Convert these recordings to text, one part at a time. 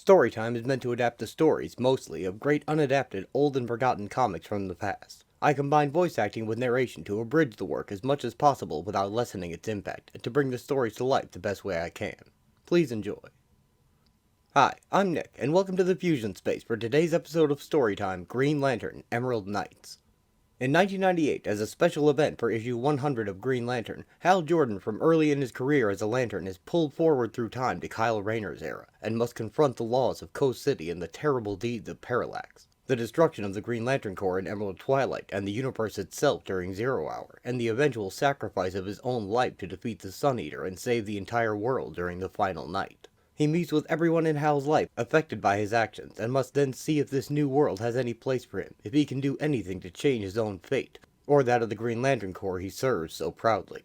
Storytime is meant to adapt the stories, mostly, of great unadapted, old and forgotten comics from the past. I combine voice acting with narration to abridge the work as much as possible without lessening its impact, and to bring the stories to life the best way I can. Please enjoy. Hi, I'm Nick, and welcome to the Fusion Space for today's episode of Storytime, Green Lantern, Emerald Knights. In 1998, as a special event for issue 100 of Green Lantern, Hal Jordan from early in his career as a Lantern is pulled forward through time to Kyle Rayner's era, and must confront the laws of Coast City and the terrible deeds of Parallax, the destruction of the Green Lantern Corps in Emerald Twilight and the universe itself during Zero Hour, and the eventual sacrifice of his own life to defeat the Sun Eater and save the entire world during the final night. He meets with everyone in Hal's life affected by his actions, and must then see if this new world has any place for him, if he can do anything to change his own fate, or that of the Green Lantern Corps he serves so proudly.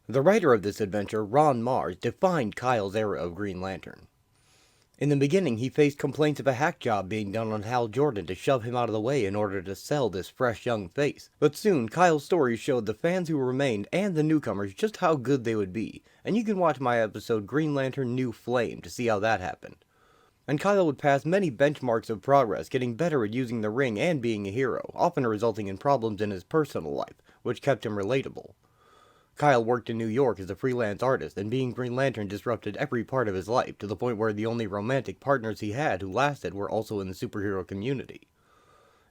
The writer of this adventure, Ron Marz, defined Kyle's era of Green Lantern. In the beginning, he faced complaints of a hack job being done on Hal Jordan to shove him out of the way in order to sell this fresh young face. But soon, Kyle's stories showed the fans who remained and the newcomers just how good they would be, and you can watch my episode Green Lantern New Flame to see how that happened. And Kyle would pass many benchmarks of progress, getting better at using the ring and being a hero, often resulting in problems in his personal life, which kept him relatable. Kyle worked in New York as a freelance artist, and being Green Lantern disrupted every part of his life, to the point where the only romantic partners he had who lasted were also in the superhero community,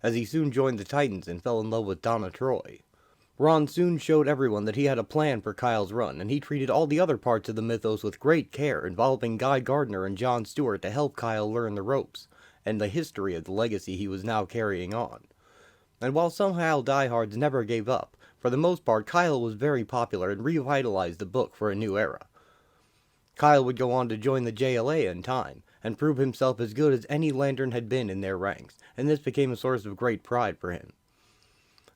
as he soon joined the Titans and fell in love with Donna Troy. Ron soon showed everyone that he had a plan for Kyle's run, and he treated all the other parts of the mythos with great care, involving Guy Gardner and John Stewart to help Kyle learn the ropes, and the history of the legacy he was now carrying on. And while some Hal diehards never gave up, for the most part, Kyle was very popular and revitalized the book for a new era. Kyle would go on to join the JLA in time, and prove himself as good as any Lantern had been in their ranks, and this became a source of great pride for him.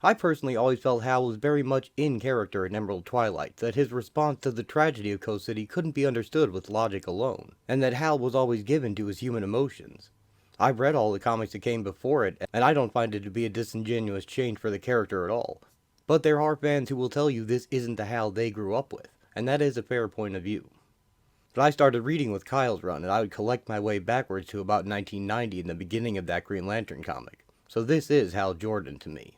I personally always felt Hal was very much in character in Emerald Twilight, that his response to the tragedy of Coast City couldn't be understood with logic alone, and that Hal was always given to his human emotions. I've read all the comics that came before it, and I don't find it to be a disingenuous change for the character at all. But there are fans who will tell you this isn't the Hal they grew up with, and that is a fair point of view. But I started reading with Kyle's run, and I would collect my way backwards to about 1990 in the beginning of that Green Lantern comic, so this is Hal Jordan to me.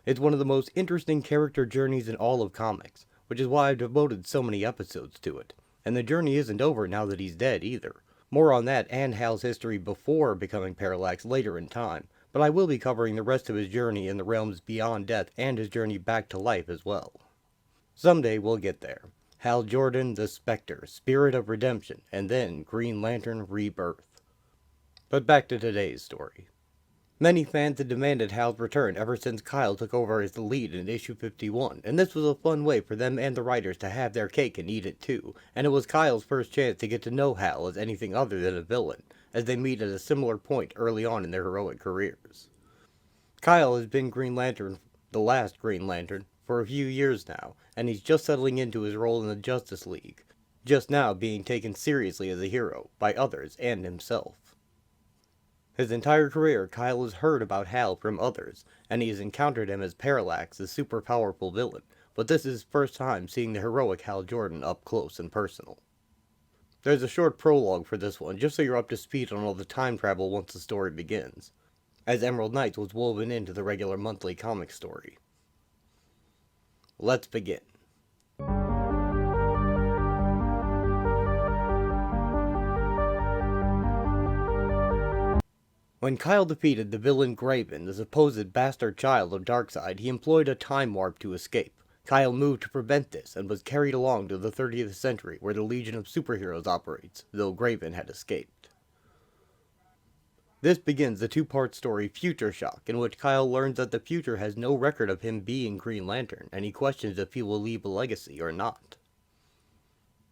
It's one of the most interesting character journeys in all of comics, which is why I've devoted so many episodes to it, and the journey isn't over now that he's dead either. More on that and Hal's history before becoming Parallax later in time, but I will be covering the rest of his journey in the realms beyond death and his journey back to life as well. Someday we'll get there. Hal Jordan, the Spectre, Spirit of Redemption, and then Green Lantern Rebirth. But back to today's story. Many fans had demanded Hal's return ever since Kyle took over as the lead in issue 51, and this was a fun way for them and the writers to have their cake and eat it too, and it was Kyle's first chance to get to know Hal as anything other than a villain, as they meet at a similar point early on in their heroic careers. Kyle has been Green Lantern, the last Green Lantern, for a few years now, and he's just settling into his role in the Justice League, just now being taken seriously as a hero, by others and himself. His entire career, Kyle has heard about Hal from others, and he has encountered him as Parallax, the super powerful villain, but this is his first time seeing the heroic Hal Jordan up close and personal. There's a short prologue for this one, just so you're up to speed on all the time travel once the story begins, as Emerald Knights was woven into the regular monthly comic story. Let's begin. When Kyle defeated the villain Graven, the supposed bastard child of Darkseid, he employed a time warp to escape. Kyle moved to prevent this, and was carried along to the 30th century, where the Legion of Superheroes operates, though Graven had escaped. This begins the two-part story Future Shock, in which Kyle learns that the future has no record of him being Green Lantern, and he questions if he will leave a legacy or not.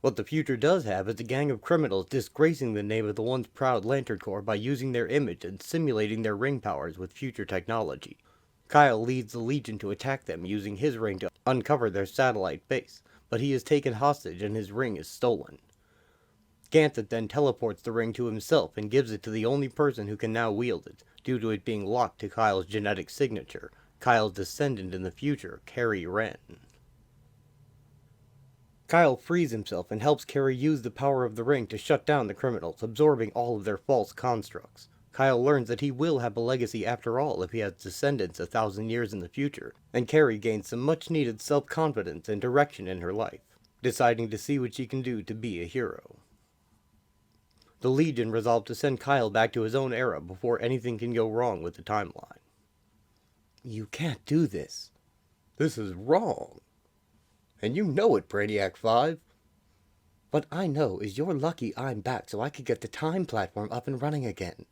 What the future does have is a gang of criminals disgracing the name of the once proud Lantern Corps by using their image and simulating their ring powers with future technology. Kyle leads the Legion to attack them using his ring to uncover their satellite base, but he is taken hostage and his ring is stolen. Ganthet then teleports the ring to himself and gives it to the only person who can now wield it, due to it being locked to Kyle's genetic signature, Kyle's descendant in the future, Carrie Wren. Kyle frees himself and helps Carrie use the power of the ring to shut down the criminals, absorbing all of their false constructs. Kyle learns that he will have a legacy after all if he has descendants 1,000 years in the future, and Carrie gains some much-needed self-confidence and direction in her life, deciding to see what she can do to be a hero. The Legion resolve to send Kyle back to his own era before anything can go wrong with the timeline. You can't do this. This is wrong. And you know it, Brainiac 5. What I know is you're lucky I'm back so I could get the time platform up and running again.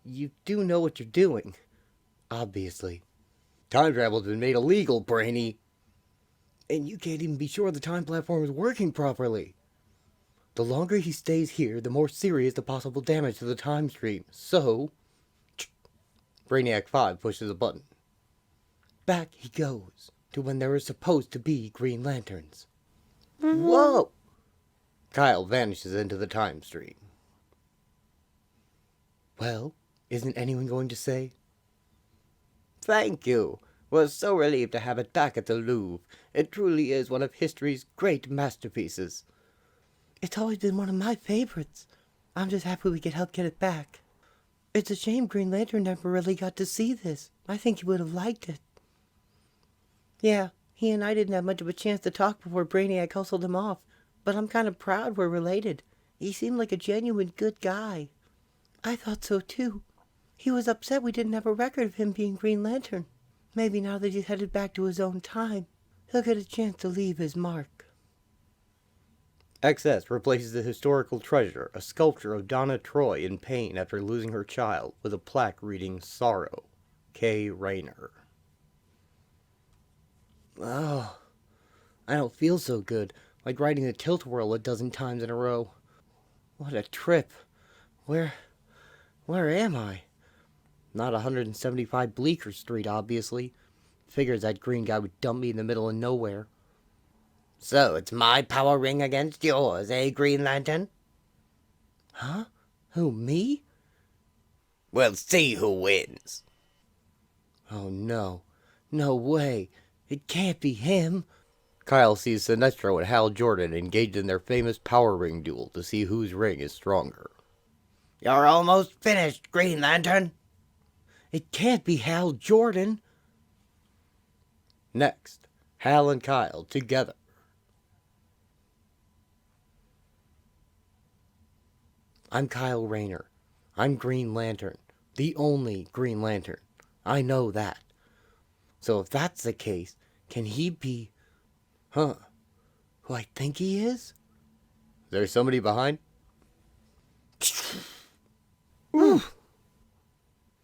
You do know what you're doing. Obviously. Time travel's been made illegal, Brainy. And you can't even be sure the time platform is working properly. The longer he stays here, the more serious the possible damage to the time stream. So... Brainiac 5 pushes a button. Back he goes, to when there is supposed to be Green Lanterns. Whoa! Kyle vanishes into the time stream. Well, isn't anyone going to say? Thank you. Was so relieved to have it back at the Louvre. It truly is one of history's great masterpieces. It's always been one of my favorites. I'm just happy we could help get it back. It's a shame Green Lantern never really got to see this. I think he would have liked it. Yeah, he and I didn't have much of a chance to talk before Brainiac hustled him off, but I'm kind of proud we're related. He seemed like a genuine good guy. I thought so too. He was upset we didn't have a record of him being Green Lantern. Maybe now that he's headed back to his own time, he'll get a chance to leave his mark. XS replaces the historical treasure, a sculpture of Donna Troy in pain after losing her child, with a plaque reading Sorrow, K. Rayner. Oh, I don't feel so good, like riding the tilt-whirl a dozen times in a row. What a trip. Where am I? Not 175 Bleecker Street, obviously. Figures that green guy would dump me in the middle of nowhere. So, it's my power ring against yours, eh, Green Lantern? Huh? Who, me? We'll see who wins. Oh, no. No way. It can't be him. Kyle sees Sinestro and Hal Jordan engaged in their famous power ring duel to see whose ring is stronger. You're almost finished, Green Lantern. It can't be Hal Jordan. Next, Hal and Kyle together. I'm Kyle Rayner. I'm Green Lantern. The only Green Lantern. I know that. So if that's the case, can he be... who I think he is? There's somebody behind? Ooh.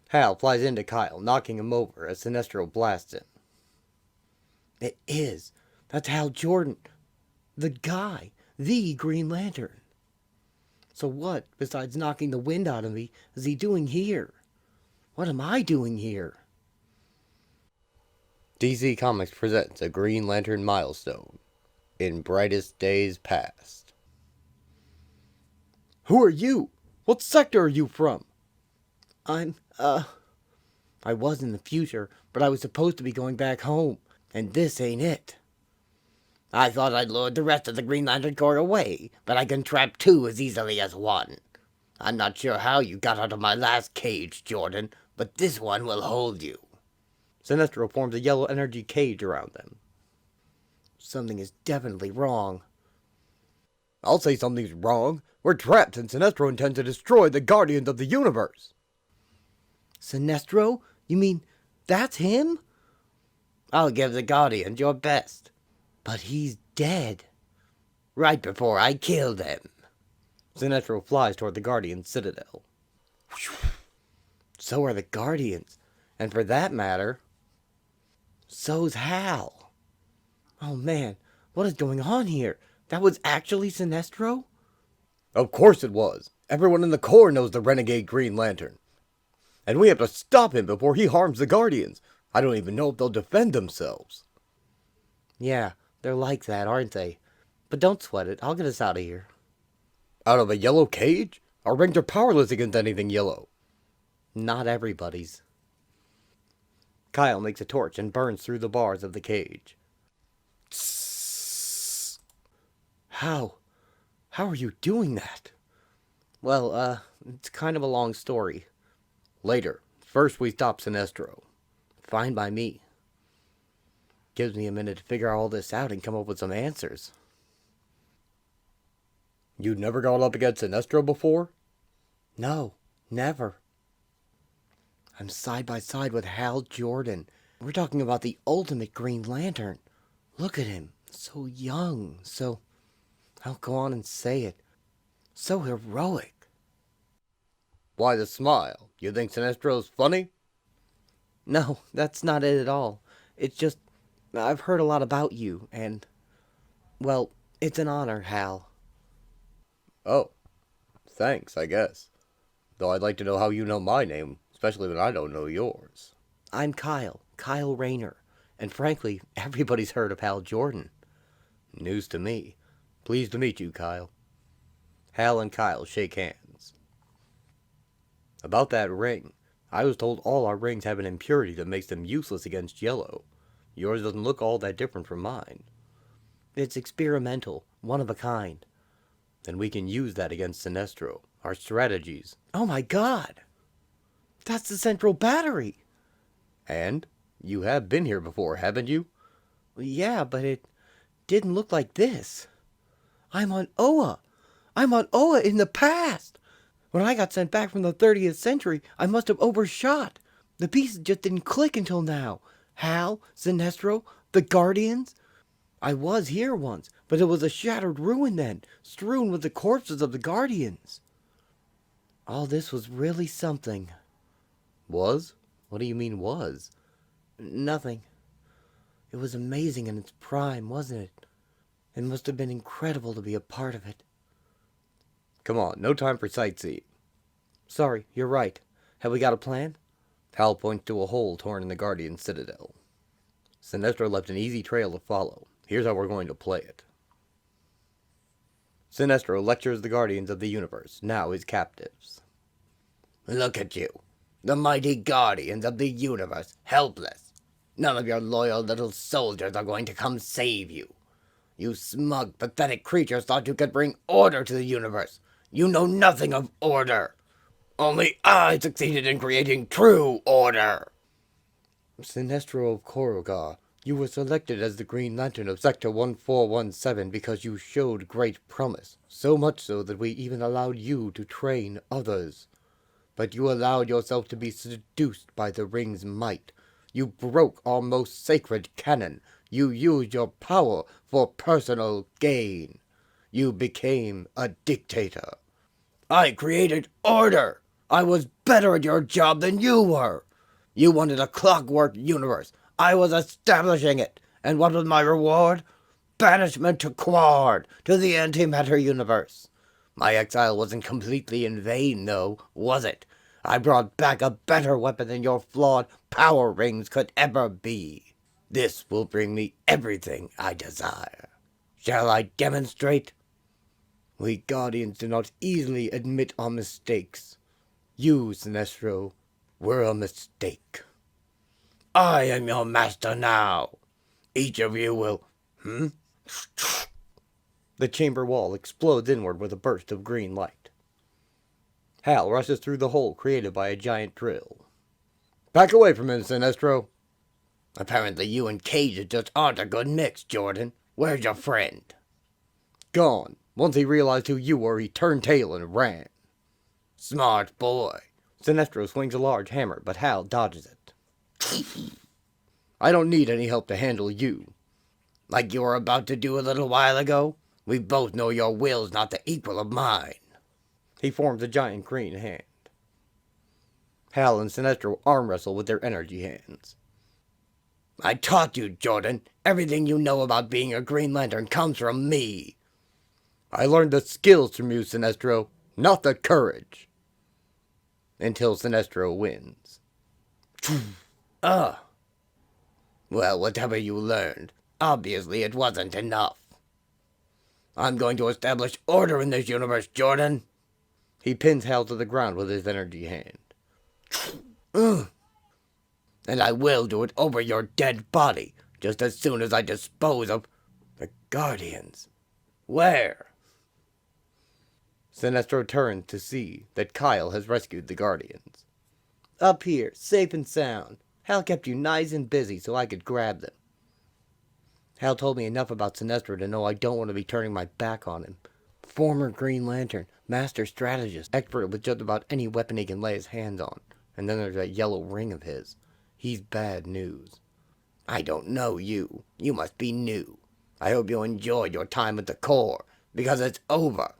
Hal flies into Kyle, knocking him over as Sinestro blasts him. It is. That's Hal Jordan. The guy. The Green Lantern. So what, besides knocking the wind out of me, is he doing here? What am I doing here? DC Comics presents a Green Lantern milestone in Brightest Days Past. Who are you? What sector are you from? I was in the future, but I was supposed to be going back home, and this ain't it. I thought I'd lured the rest of the Green Lantern Corps away, but I can trap two as easily as one. I'm not sure how you got out of my last cage, Jordan, but this one will hold you. Sinestro forms a yellow energy cage around them. Something is definitely wrong. I'll say something's wrong. We're trapped and Sinestro intends to destroy the Guardians of the Universe. Sinestro? You mean that's him? I'll give the Guardians your best. But he's dead. Right before I killed him. Sinestro flies toward the Guardian Citadel. So are the Guardians. And for that matter, so's Hal. Oh man, what is going on here? That was actually Sinestro? Of course it was. Everyone in the Corps knows the renegade Green Lantern. And we have to stop him before he harms the Guardians. I don't even know if they'll defend themselves. Yeah, they're like that, aren't they? But don't sweat it. I'll get us out of here. Out of a yellow cage? Our rings are powerless against anything yellow. Not everybody's. Kyle makes a torch and burns through the bars of the cage. How? How are you doing that? Well, it's kind of a long story. Later. First we stop Sinestro. Fine by me. Gives me a minute to figure all this out and come up with some answers. You'd never gone up against Sinestro before? No, never. I'm side by side with Hal Jordan. We're talking about the ultimate Green Lantern. Look at him. So young, so... I'll go on and say it. So heroic. Why the smile? You think Sinestro's funny? No, that's not it at all. It's just... I've heard a lot about you, and... Well, it's an honor, Hal. Oh, thanks, I guess. Though I'd like to know how you know my name, especially when I don't know yours. I'm Kyle Rayner, and frankly, everybody's heard of Hal Jordan. News to me. Pleased to meet you, Kyle. Hal and Kyle shake hands. About that ring, I was told all our rings have an impurity that makes them useless against yellow. Yours doesn't look all that different from mine. It's experimental, one of a kind. Then we can use that against Sinestro, our strategies. Oh my god! That's the central battery! And? You have been here before, haven't you? Yeah, but it didn't look like this. I'm on Oa! I'm on Oa in the past! When I got sent back from the 30th century, I must have overshot. The pieces just didn't click until now. Hal, Sinestro, the Guardians... I was here once, but it was a shattered ruin then, strewn with the corpses of the Guardians. All this was really something. Was? What do you mean, was? Nothing. It was amazing in its prime, wasn't it? It must have been incredible to be a part of it. Come on, no time for sightseeing. Sorry, you're right. Have we got a plan? Hal points to a hole torn in the Guardian citadel. Sinestro left an easy trail to follow. Here's how we're going to play it. Sinestro lectures the Guardians of the Universe, now his captives. Look at you, the mighty Guardians of the Universe, helpless. None of your loyal little soldiers are going to come save you. You smug, pathetic creatures thought you could bring order to the universe. You know nothing of order. Only I succeeded in creating true order. Sinestro of Korugar, you were selected as the Green Lantern of Sector 1417 because you showed great promise, so much so that we even allowed you to train others. But you allowed yourself to be seduced by the ring's might. You broke our most sacred canon. You used your power for personal gain. You became a dictator. I created order. I was better at your job than you were. You wanted a clockwork universe. I was establishing it. And what was my reward? Banishment to Quard, to the antimatter universe. My exile wasn't completely in vain, though, was it? I brought back a better weapon than your flawed power rings could ever be. This will bring me everything I desire. Shall I demonstrate? We Guardians do not easily admit our mistakes. You, Sinestro, were a mistake. I am your master now. Each of you will... The chamber wall explodes inward with a burst of green light. Hal rushes through the hole created by a giant drill. Back away from him, Sinestro. Apparently you and Cage just aren't a good mix, Jordan. Where's your friend? Gone. Once he realized who you were, he turned tail and ran. Smart boy. Sinestro swings a large hammer, but Hal dodges it. I don't need any help to handle you. Like you were about to do a little while ago? We both know your will's not the equal of mine. He forms a giant green hand. Hal and Sinestro arm wrestle with their energy hands. I taught you, Jordan. Everything you know about being a Green Lantern comes from me. I learned the skills from you, Sinestro, not the courage. Until Sinestro wins. Well, whatever you learned, obviously it wasn't enough. I'm going to establish order in this universe, Jordan. He pins Hal to the ground with his energy hand. And I will do it over your dead body, just as soon as I dispose of the Guardians. Where? Sinestro turns to see that Kyle has rescued the Guardians. Up here, safe and sound. Hal kept you nice and busy so I could grab them. Hal told me enough about Sinestro to know I don't want to be turning my back on him. Former Green Lantern, master strategist, expert with just about any weapon he can lay his hands on. And then there's that yellow ring of his. He's bad news. I don't know you. You must be new. I hope you enjoyed your time at the Corps, because it's over.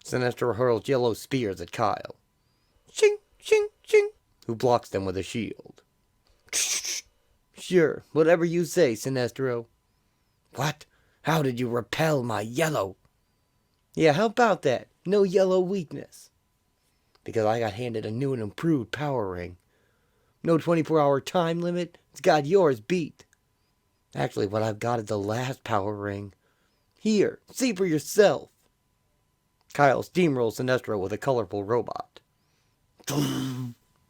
Sinestro hurls yellow spears at Kyle. Shing, shing, shing. Who blocks them with a shield. Sure, whatever you say, Sinestro. What? How did you repel my yellow? Yeah, how about that? No yellow weakness. Because I got handed a new and improved power ring. No 24-hour time limit. It's got yours beat. Actually, what I've got is the last power ring. Here, see for yourself. Kyle steamrolls Sinestro with a colorful robot.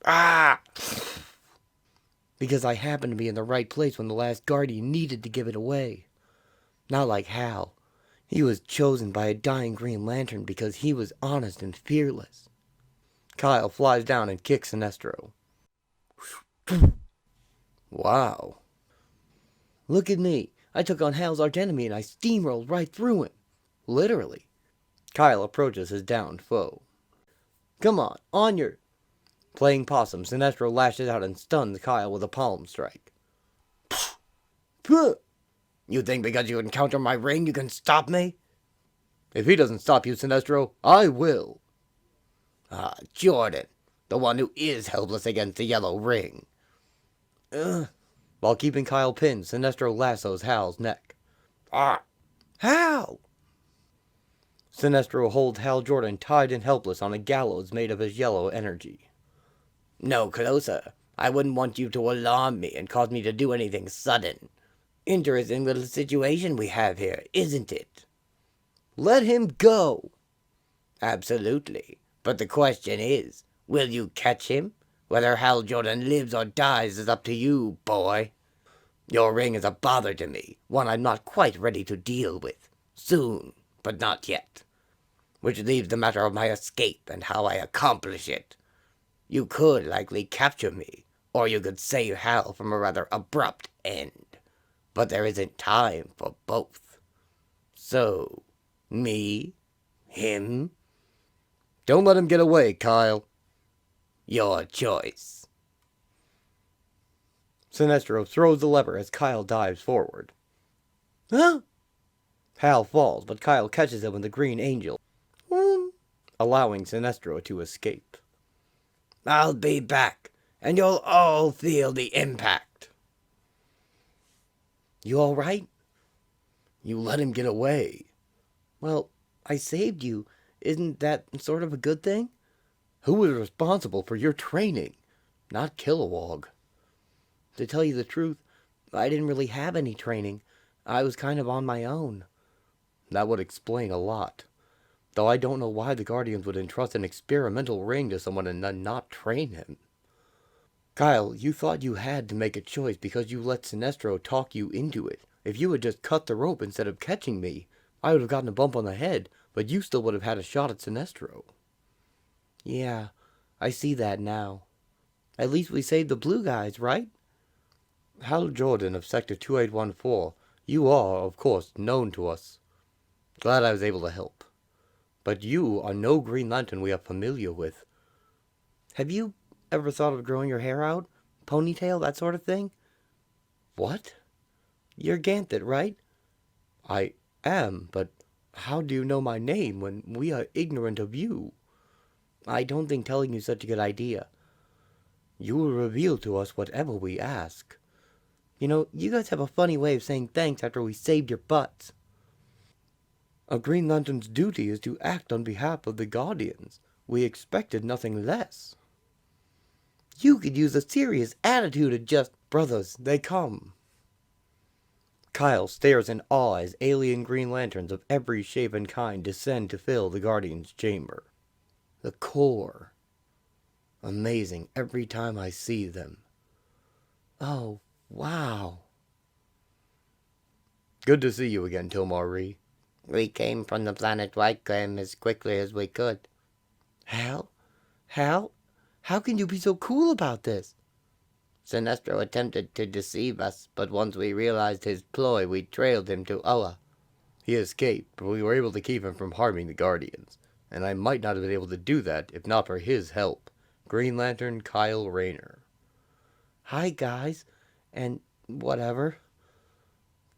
Ah! Because I happened to be in the right place when the last Guardian needed to give it away. Not like Hal. He was chosen by a dying Green Lantern because he was honest and fearless. Kyle flies down and kicks Sinestro. Wow. Look at me. I took on Hal's archenemy and I steamrolled right through him. Literally. Kyle approaches his downed foe. Come on your... Playing possum, Sinestro lashes out and stuns Kyle with a palm strike. You think because you encounter my ring you can stop me? If he doesn't stop you, Sinestro, I will. Ah, Jordan, the one who is helpless against the yellow ring. While keeping Kyle pinned, Sinestro lassos Hal's neck. Ah! Hal! Sinestro holds Hal Jordan tied and helpless on a gallows made of his yellow energy. No closer. I wouldn't want you to alarm me and cause me to do anything sudden. Interesting little situation we have here, isn't it? Let him go! Absolutely. But the question is, will you catch him? Whether Hal Jordan lives or dies is up to you, boy. Your ring is a bother to me, one I'm not quite ready to deal with. Soon, but not yet. Which leaves the matter of my escape and how I accomplish it. You could likely capture me, or you could save Hal from a rather abrupt end. But there isn't time for both. So, me? Him? Don't let him get away, Kyle. Your choice. Sinestro throws the lever as Kyle dives forward. Huh? Hal falls, but Kyle catches him with the Green Angel, allowing Sinestro to escape. I'll be back, and you'll all feel the impact. You all right? You let him get away. Well, I saved you. Isn't that sort of a good thing? Who was responsible for your training? Not Kilowog. To tell you the truth, I didn't really have any training. I was kind of on my own. That would explain a lot. Though I don't know why the Guardians would entrust an experimental ring to someone and then not train him. Kyle, you thought you had to make a choice because you let Sinestro talk you into it. If you had just cut the rope instead of catching me, I would have gotten a bump on the head, but you still would have had a shot at Sinestro. Yeah, I see that now. At least we saved the blue guys, right? Hal Jordan of Sector 2814, you are, of course, known to us. Glad I was able to help. But you are no Green Lantern we are familiar with. Have you ever thought of growing your hair out? Ponytail, that sort of thing? What? You're Ganthet, right? I am, but how do you know my name when we are ignorant of you? I don't think telling you is such a good idea. You will reveal to us whatever we ask. You know, you guys have a funny way of saying thanks after we saved your butts. A Green Lantern's duty is to act on behalf of the Guardians. We expected nothing less. You could use a serious attitude of just, brothers, they come. Kyle stares in awe as alien Green Lanterns of every shape and kind descend to fill the Guardian's chamber. The Corps. Amazing every time I see them. Oh, wow. Good to see you again, Tomari. We came from the planet Whitegrim as quickly as we could. Hal? Hal? How can you be so cool about this? Sinestro attempted to deceive us, but once we realized his ploy, we trailed him to Oa. He escaped, but we were able to keep him from harming the Guardians. And I might not have been able to do that if not for his help. Green Lantern Kyle Rayner. Hi, guys. And whatever.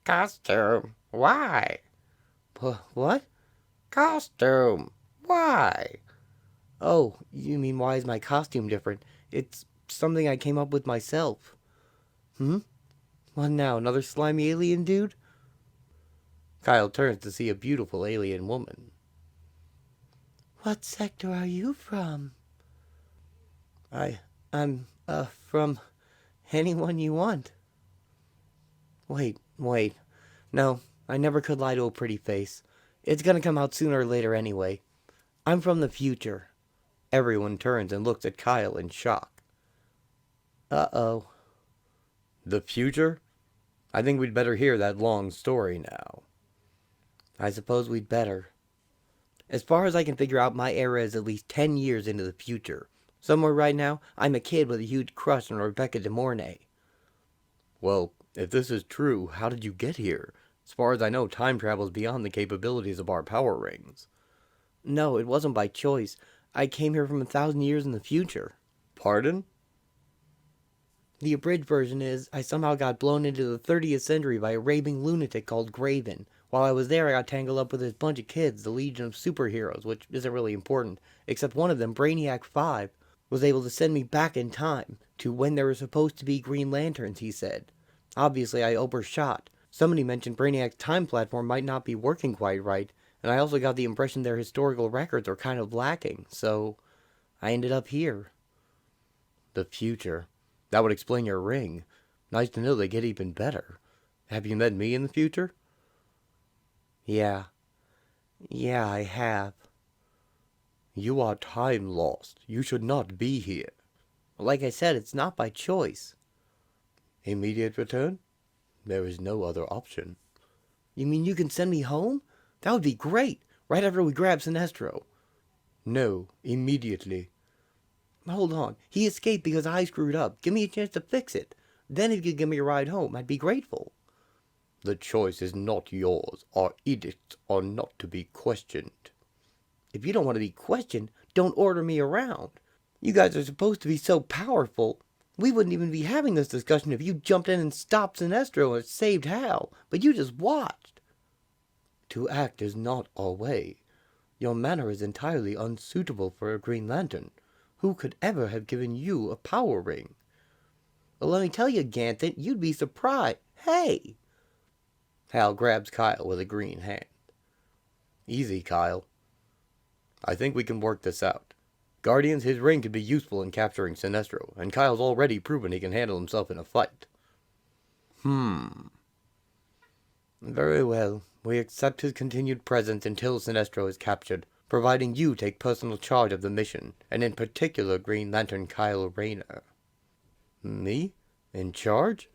Costume. Why? What? Costume. Why? Oh, you mean why is my costume different? It's something I came up with myself. What now, another slimy alien dude? Kyle turns to see a beautiful alien woman. What sector are you from? I'm from anyone you want. Wait. No, I never could lie to a pretty face. It's gonna come out sooner or later anyway. I'm from the future. Everyone turns and looks at Kyle in shock. Uh-oh. The future? I think we'd better hear that long story now. I suppose we'd better. As far as I can figure out, my era is at least 10 years into the future. Somewhere right now, I'm a kid with a huge crush on Rebecca De Mornay. Well, if this is true, how did you get here? As far as I know, time travel is beyond the capabilities of our power rings. No, it wasn't by choice. I came here from 1,000 years in the future. Pardon? The abridged version is, I somehow got blown into the 30th century by a raving lunatic called Graven. While I was there, I got tangled up with this bunch of kids, the Legion of Superheroes, which isn't really important, except one of them, Brainiac 5, was able to send me back in time, to when there were supposed to be Green Lanterns, he said. Obviously, I overshot. Somebody mentioned Brainiac's time platform might not be working quite right, and I also got the impression their historical records are kind of lacking, so I ended up here. The future. That would explain your ring. Nice to know they get even better. Have you met me in the future? Yeah, I have. You are time lost. You should not be here. Like I said, it's not by choice. Immediate return? There is no other option. You mean you can send me home? That would be great, right after we grab Sinestro. No, immediately. Hold on, he escaped because I screwed up. Give me a chance to fix it. Then if you could give me a ride home, I'd be grateful. The choice is not yours. Our edicts are not to be questioned. If you don't want to be questioned, don't order me around. You guys are supposed to be so powerful. We wouldn't even be having this discussion if you jumped in and stopped Sinestro and saved Hal, but you just watched. To act is not our way. Your manner is entirely unsuitable for a Green Lantern. Who could ever have given you a power ring? Well, let me tell you, Ganton, you'd be surprised. Hey! Hal grabs Kyle with a green hand. Easy, Kyle. I think we can work this out. Guardians, his ring could be useful in capturing Sinestro, and Kyle's already proven he can handle himself in a fight. Very well. We accept his continued presence until Sinestro is captured, providing you take personal charge of the mission, and in particular Green Lantern Kyle Rayner. Me? In charge?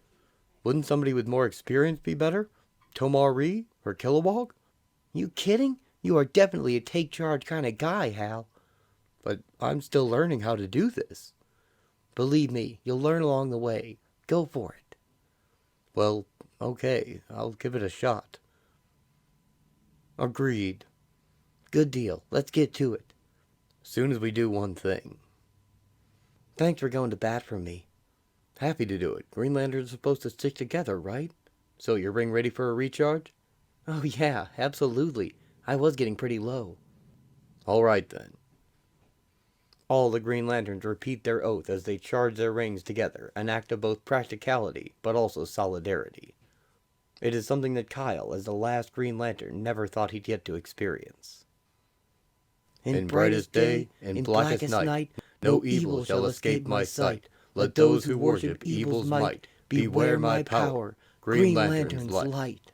Wouldn't somebody with more experience be better? Tomar Ree? Or Kilowog? You kidding? You are definitely a take-charge kind of guy, Hal. But I'm still learning how to do this. Believe me, you'll learn along the way. Go for it. Well, okay, I'll give it a shot. Agreed. Good deal. Let's get to it. Soon as we do one thing. Thanks for going to bat for me. Happy to do it. Green Lanterns are supposed to stick together, right? So your ring ready for a recharge? Oh yeah, absolutely. I was getting pretty low. All right then. All the Green Lanterns repeat their oath as they charge their rings together, an act of both practicality, but also solidarity. It is something that Kyle, as the last Green Lantern, never thought he'd get to experience. In brightest day, in blackest night, no evil shall escape my sight. Let those who worship evil's might beware my power, Green Lantern's light.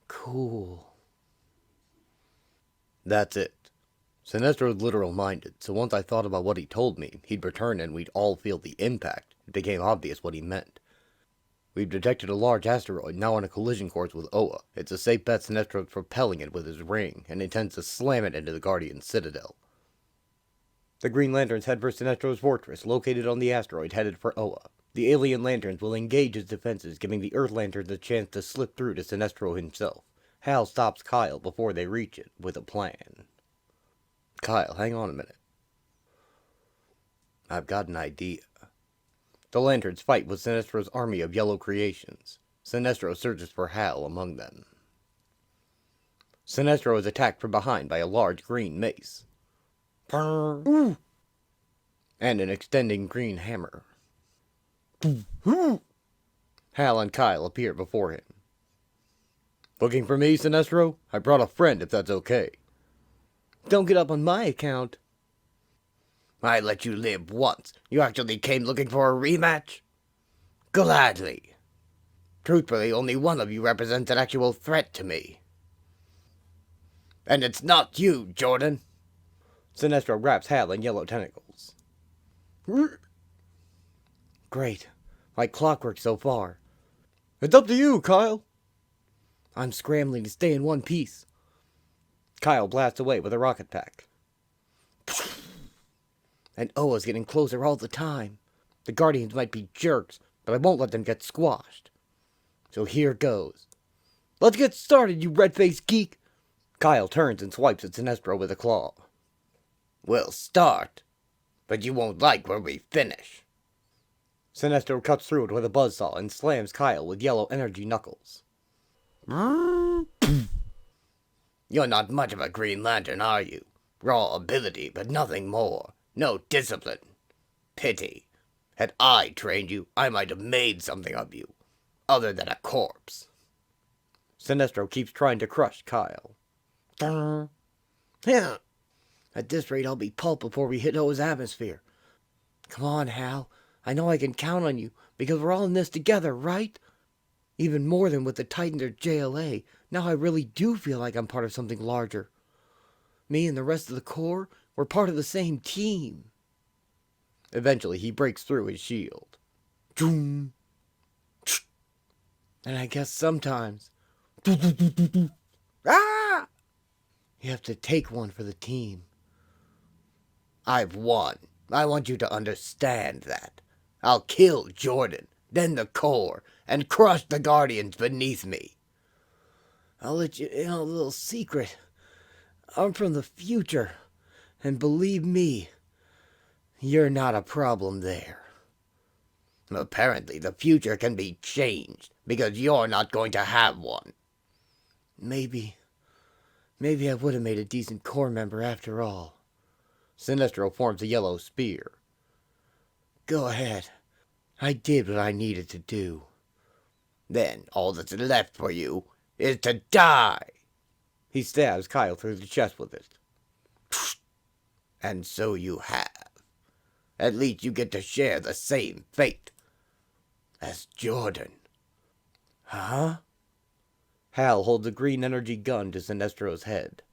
Cool. That's it. Sinestro's literal-minded, so once I thought about what he told me, he'd return and we'd all feel the impact. It became obvious what he meant. We've detected a large asteroid now on a collision course with Oa. It's a safe bet Sinestro's propelling it with his ring, and intends to slam it into the Guardian's citadel. The Green Lanterns head for Sinestro's fortress, located on the asteroid headed for Oa. The alien lanterns will engage its defenses, giving the Earth Lanterns a chance to slip through to Sinestro himself. Hal stops Kyle before they reach it, with a plan. Kyle, hang on a minute. I've got an idea. The Lanterns fight with Sinestro's army of yellow creations. Sinestro searches for Hal among them. Sinestro is attacked from behind by a large green mace. And an extending green hammer. Hal and Kyle appear before him. Looking for me, Sinestro? I brought a friend, if that's okay. Don't get up on my account. I let you live once. You actually came looking for a rematch? Gladly. Truthfully, only one of you represents an actual threat to me. And it's not you, Jordan. Sinestro wraps Hal in yellow tentacles. Great. Like clockwork so far. It's up to you, Kyle. I'm scrambling to stay in one piece. Kyle blasts away with a rocket pack. And Oa's getting closer all the time. The Guardians might be jerks, but I won't let them get squashed. So here goes. Let's get started, you red-faced geek! Kyle turns and swipes at Sinestro with a claw. We'll start, but you won't like where we finish. Sinestro cuts through it with a buzzsaw and slams Kyle with yellow energy knuckles. You're not much of a Green Lantern, are you? Raw ability, but nothing more. No discipline. Pity. Had I trained you, I might have made something of you, other than a corpse. Sinestro keeps trying to crush Kyle. Yeah. At this rate, I'll be pulp before we hit Oa's atmosphere. Come on, Hal. I know I can count on you, because we're all in this together, right? Even more than with the Titans or JLA, now I really do feel like I'm part of something larger. Me and the rest of the Corps, we're part of the same team. Eventually, he breaks through his shield. And I guess sometimes... Ah! You have to take one for the team. I've won. I want you to understand that. I'll kill Jordan, then the Corps, and crush the Guardians beneath me. I'll let you in on a little secret. I'm from the future, and believe me, you're not a problem there. Apparently, the future can be changed, because you're not going to have one. Maybe I would have made a decent Corps member after all. Sinestro forms a yellow spear. Go ahead. I did what I needed to do. Then all that's left for you is to die. He stabs Kyle through the chest with it. And so you have. At least you get to share the same fate as Jordan. Huh? Hal holds a green energy gun to Sinestro's head.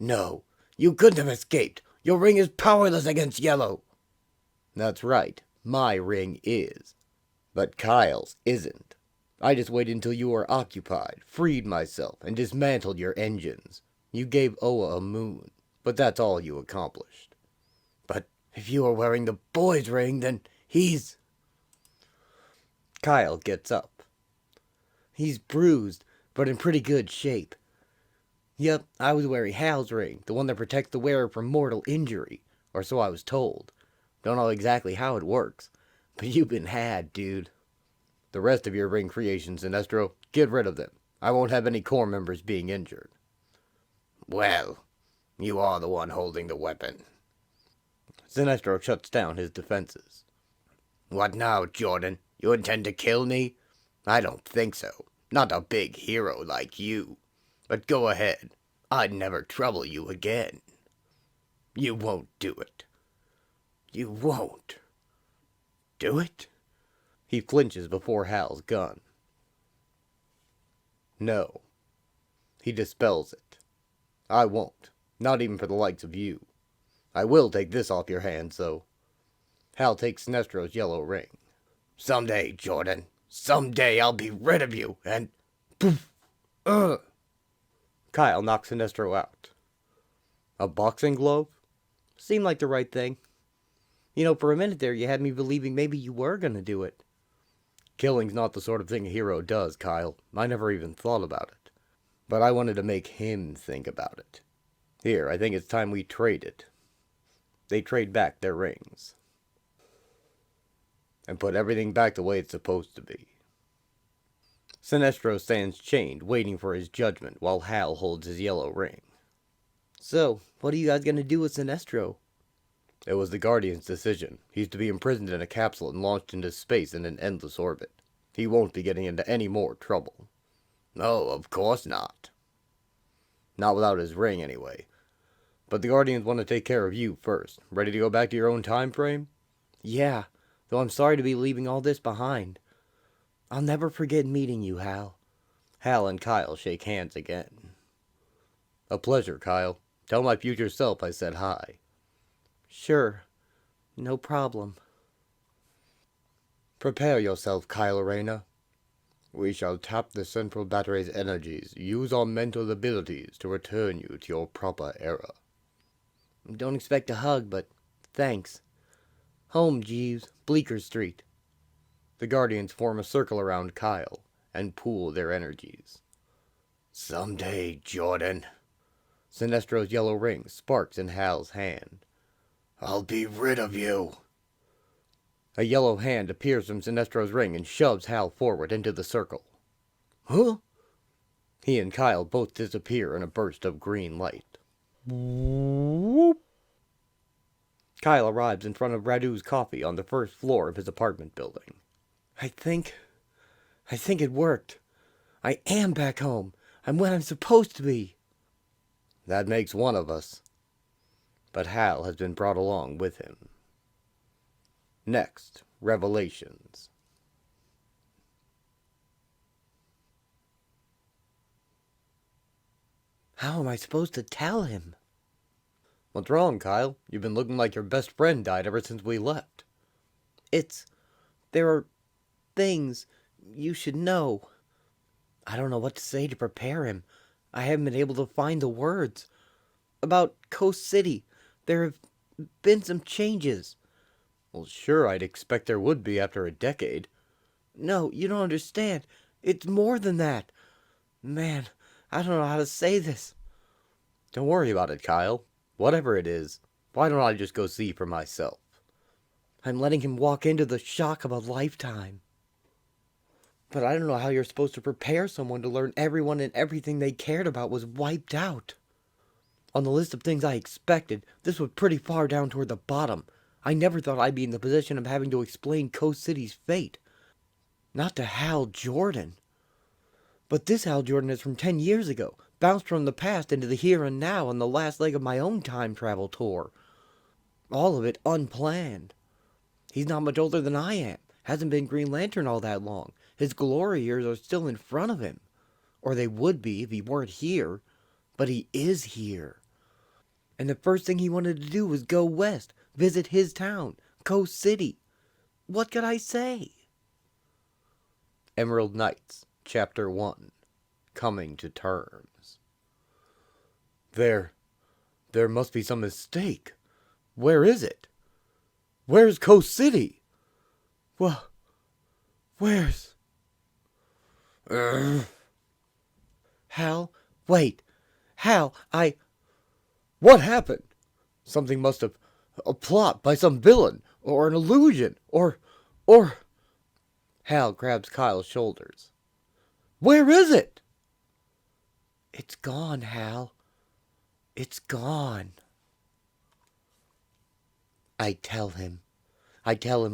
No, you couldn't have escaped. Your ring is powerless against yellow. That's right. My ring is. But Kyle's isn't. I just waited until you were occupied, freed myself, and dismantled your engines. You gave Oa a moon, but that's all you accomplished. But if you were wearing the boy's ring, then he's... Kyle gets up. He's bruised, but in pretty good shape. Yep, I was wearing Hal's ring, the one that protects the wearer from mortal injury, or so I was told. Don't know exactly how it works, but you've been had, dude. The rest of your ring creations, Sinestro, get rid of them. I won't have any Corps members being injured. Well, you are the one holding the weapon. Sinestro shuts down his defenses. What now, Jordan? You intend to kill me? I don't think so. Not a big hero like you. But go ahead. I'd never trouble you again. You won't do it. You won't. Do it? He flinches before Hal's gun. No. He dispels it. I won't. Not even for the likes of you. I will take this off your hands, though. Hal takes Sinestro's yellow ring. Someday, Jordan. Someday I'll be rid of you, and... Poof! Kyle knocks Sinestro out. A boxing glove? Seemed like the right thing. You know, for a minute there, you had me believing maybe you were gonna do it. Killing's not the sort of thing a hero does, Kyle. I never even thought about it. But I wanted to make him think about it. Here, I think it's time we traded. They trade back their rings. And put everything back the way it's supposed to be. Sinestro stands chained, waiting for his judgment, while Hal holds his yellow ring. So, what are you guys gonna do with Sinestro? It was the Guardian's decision. He's to be imprisoned in a capsule and launched into space in an endless orbit. He won't be getting into any more trouble. No, of course not. Not without his ring, anyway. But the Guardians want to take care of you first. Ready to go back to your own time frame? Yeah, though I'm sorry to be leaving all this behind. I'll never forget meeting you, Hal. Hal and Kyle shake hands again. A pleasure, Kyle. Tell my future self I said hi. Sure, no problem. Prepare yourself, Kyle Rayner. We shall tap the central battery's energies, use our mental abilities to return you to your proper era. Don't expect a hug, but thanks. Home, Jeeves, Bleecker Street. The Guardians form a circle around Kyle and pool their energies. Someday, Jordan. Sinestro's yellow ring sparks in Hal's hand. I'll be rid of you. A yellow hand appears from Sinestro's ring and shoves Hal forward into the circle. Huh? He and Kyle both disappear in a burst of green light. Whoop. Kyle arrives in front of Radu's coffee on the first floor of his apartment building. I think it worked. I am back home. I'm when I'm supposed to be. That makes one of us. But Hal has been brought along with him. Next, Revelations. How am I supposed to tell him? What's wrong, Kyle? You've been looking like your best friend died ever since we left. There are things you should know. I don't know what to say to prepare him. I haven't been able to find the words. About Coast City, there have been some changes. Well, sure, I'd expect there would be after a decade. No, you don't understand. It's more than that. Man, I don't know how to say this. Don't worry about it, Kyle. Whatever it is, why don't I just go see for myself? I'm letting him walk into the shock of a lifetime. But I don't know how you're supposed to prepare someone to learn everyone and everything they cared about was wiped out. On the list of things I expected, this was pretty far down toward the bottom. I never thought I'd be in the position of having to explain Coast City's fate. Not to Hal Jordan. But this Hal Jordan is from 10 years ago, bounced from the past into the here and now on the last leg of my own time travel tour. All of it unplanned. He's not much older than I am. Hasn't been Green Lantern all that long. His glory years are still in front of him. Or they would be if he weren't here. But he is here. And the first thing he wanted to do was go west, visit his town, Coast City. What could I say? Emerald Knights, Chapter 1. Coming to Terms. There must be some mistake. Where is it? Where's Coast City? Well, where's... Hal, wait. Hal, What happened? Something must have... A plot by some villain, or an illusion, or... Hal grabs Kyle's shoulders. Where is it? It's gone, Hal. It's gone. I tell him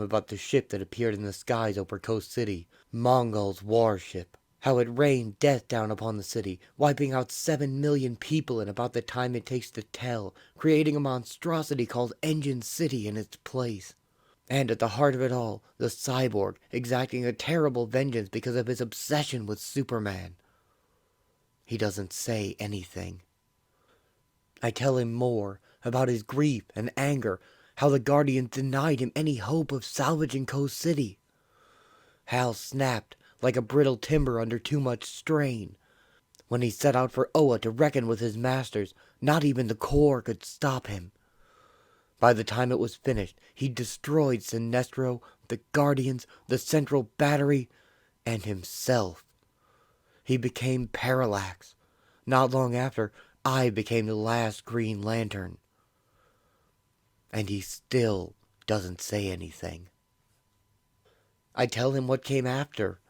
about the ship that appeared in the skies over Coast City, Mongol's warship. How it rained death down upon the city, wiping out 7 million people in about the time it takes to tell, creating a monstrosity called Engine City in its place. And at the heart of it all, the cyborg, exacting a terrible vengeance because of his obsession with Superman. He doesn't say anything. I tell him more about his grief and anger, how the Guardians denied him any hope of salvaging Coast City. Hal snapped like a brittle timber under too much strain. When he set out for Oa to reckon with his masters, not even the core could stop him. By the time it was finished, he'd destroyed Sinestro, the Guardians, the Central Battery, and himself. He became Parallax. Not long after, I became the last Green Lantern. And he still doesn't say anything. I tell him what came after.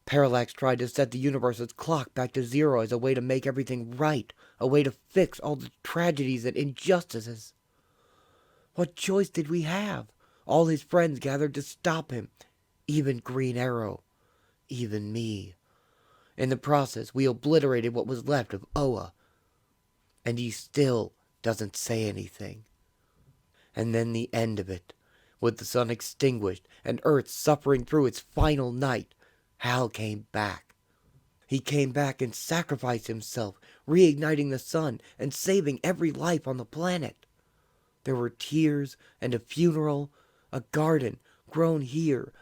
Parallax tried to set the universe's clock back to zero as a way to make everything right, a way to fix all the tragedies and injustices. What choice did we have? All his friends gathered to stop him. Even Green Arrow. Even me. In the process, we obliterated what was left of Oa. And he still doesn't say anything. And then the end of it. With the sun extinguished and Earth suffering through its final night, Hal came back. He came back and sacrificed himself, reigniting the sun and saving every life on the planet. There were tears and a funeral, a garden grown here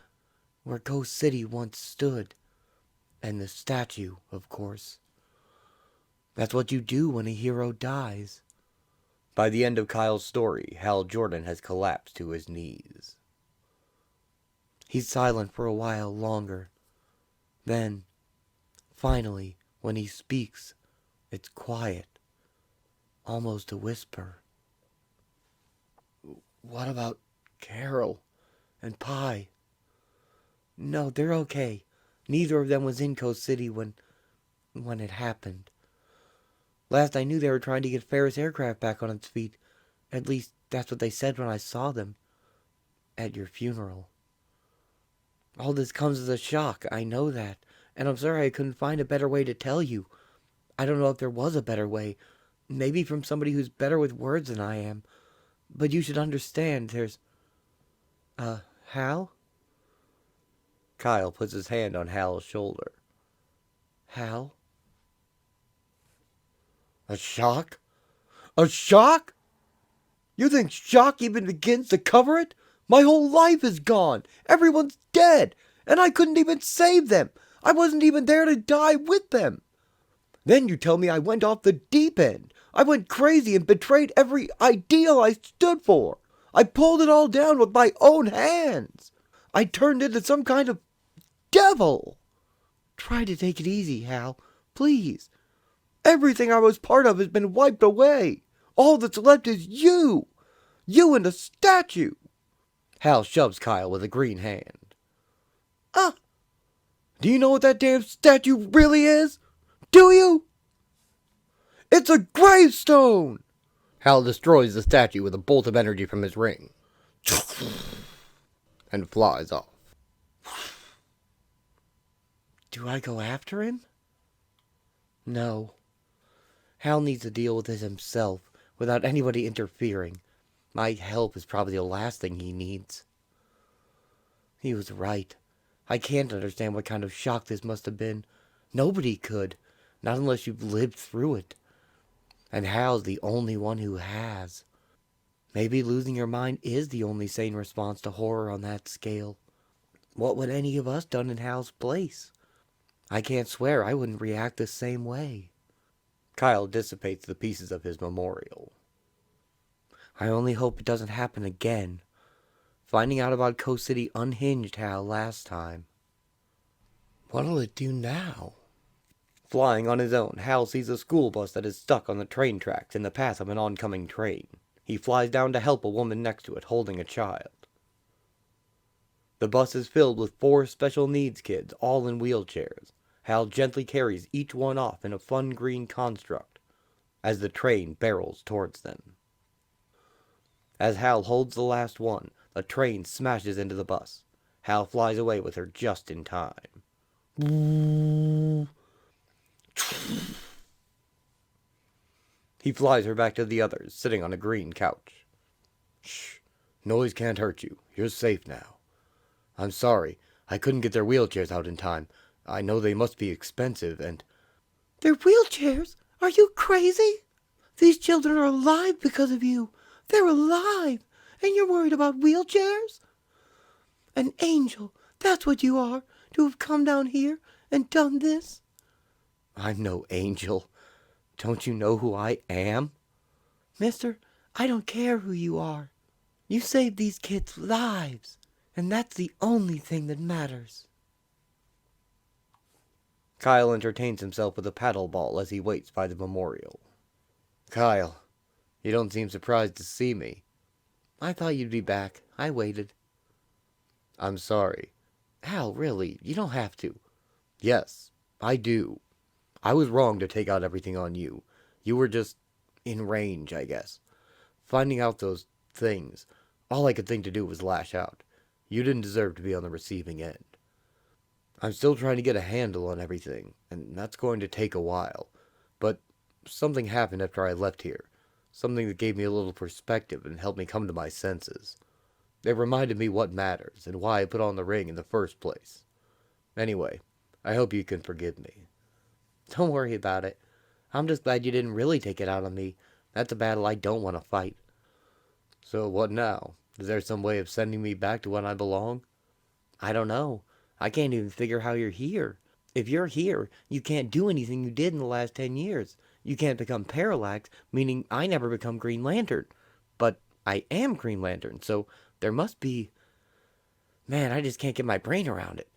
where Ghost City once stood. And the statue, of course. That's what you do when a hero dies. By the end of Kyle's story, Hal Jordan has collapsed to his knees. He's silent for a while longer. Then, finally, when he speaks, it's quiet. Almost a whisper. What about Carol and Pi? No, they're okay. Neither of them was in Coast City when it happened. Last I knew they were trying to get Ferris Aircraft back on its feet. At least, that's what they said when I saw them. At your funeral. All this comes as a shock, I know that. And I'm sorry I couldn't find a better way to tell you. I don't know if there was a better way. Maybe from somebody who's better with words than I am. But you should understand, there's... Hal? Kyle puts his hand on Hal's shoulder. Hal? A shock? A shock? You think shock even begins to cover it? My whole life is gone. Everyone's dead. And I couldn't even save them. I wasn't even there to die with them. Then you tell me I went off the deep end. I went crazy and betrayed every ideal I stood for. I pulled it all down with my own hands. I turned into some kind of devil. Try to take it easy, Hal. Please. Everything I was part of has been wiped away. All that's left is you. You and the statue. Hal shoves Kyle with a green hand. Do you know what that damn statue really is? Do you? It's a gravestone! Hal destroys the statue with a bolt of energy from his ring. And flies off. Do I go after him? No. Hal needs to deal with this himself, without anybody interfering. My help is probably the last thing he needs. He was right. I can't understand what kind of shock this must have been. Nobody could, not unless you've lived through it. And Hal's the only one who has. Maybe losing your mind is the only sane response to horror on that scale. What would any of us done in Hal's place? I can't swear I wouldn't react the same way. Kyle dissipates the pieces of his memorial. I only hope it doesn't happen again. Finding out about Coast City unhinged Hal last time. What'll it do now? Flying on his own, Hal sees a school bus that is stuck on the train tracks in the path of an oncoming train. He flies down to help a woman next to it holding a child. The bus is filled with 4 special needs kids, all in wheelchairs. Hal gently carries each one off in a fun green construct as the train barrels towards them. As Hal holds the last one, the train smashes into the bus. Hal flies away with her just in time. He flies her back to the others, sitting on a green couch. Shh. Noise can't hurt you. You're safe now. I'm sorry. I couldn't get their wheelchairs out in time. I know they must be expensive and... Their wheelchairs? Are you crazy? These children are alive because of you. They're alive. And you're worried about wheelchairs? An angel. That's what you are, to have come down here and done this? I'm no angel. Don't you know who I am? Mister, I don't care who you are. You saved these kids' lives, and that's the only thing that matters. Kyle entertains himself with a paddle ball as he waits by the memorial. Kyle, you don't seem surprised to see me. I thought you'd be back. I waited. I'm sorry. Hal, really, you don't have to. Yes, I do. I was wrong to take out everything on you. You were just in range, I guess. Finding out those things, all I could think to do was lash out. You didn't deserve to be on the receiving end. I'm still trying to get a handle on everything, and that's going to take a while. But something happened after I left here. Something that gave me a little perspective and helped me come to my senses. It reminded me what matters and why I put on the ring in the first place. Anyway, I hope you can forgive me. Don't worry about it. I'm just glad you didn't really take it out on me. That's a battle I don't want to fight. So what now? Is there some way of sending me back to when I belong? I don't know. I can't even figure how you're here. If you're here, you can't do anything you did in the last 10 years. You can't become Parallax, meaning I never become Green Lantern. But I am Green Lantern, so there must be... Man, I just can't get my brain around it.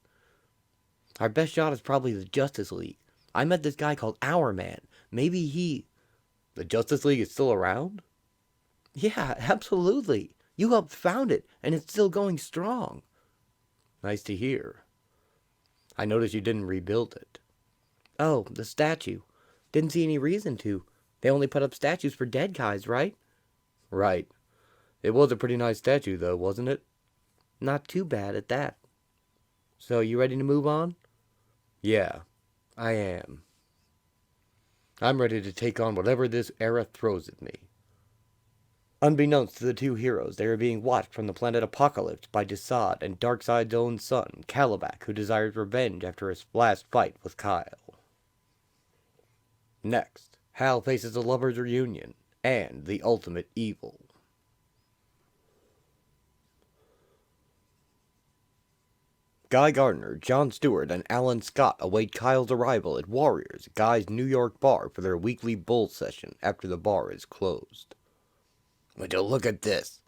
Our best shot is probably the Justice League. I met this guy called Our Man. Maybe he... The Justice League is still around? Yeah, absolutely. You helped found it, and it's still going strong. Nice to hear. I noticed you didn't rebuild it. Oh, the statue. Didn't see any reason to. They only put up statues for dead guys, right? Right. It was a pretty nice statue, though, wasn't it? Not too bad at that. So, you ready to move on? Yeah, I am. I'm ready to take on whatever this era throws at me. Unbeknownst to the two heroes, they are being watched from the planet Apocalypse by Desaad and Darkseid's own son, Calabac, who desires revenge after his last fight with Kyle. Next, Hal faces a lover's reunion and the ultimate evil. Guy Gardner, John Stewart, and Alan Scott await Kyle's arrival at Warriors, Guy's New York bar, for their weekly bull session after the bar is closed. Would you look at this?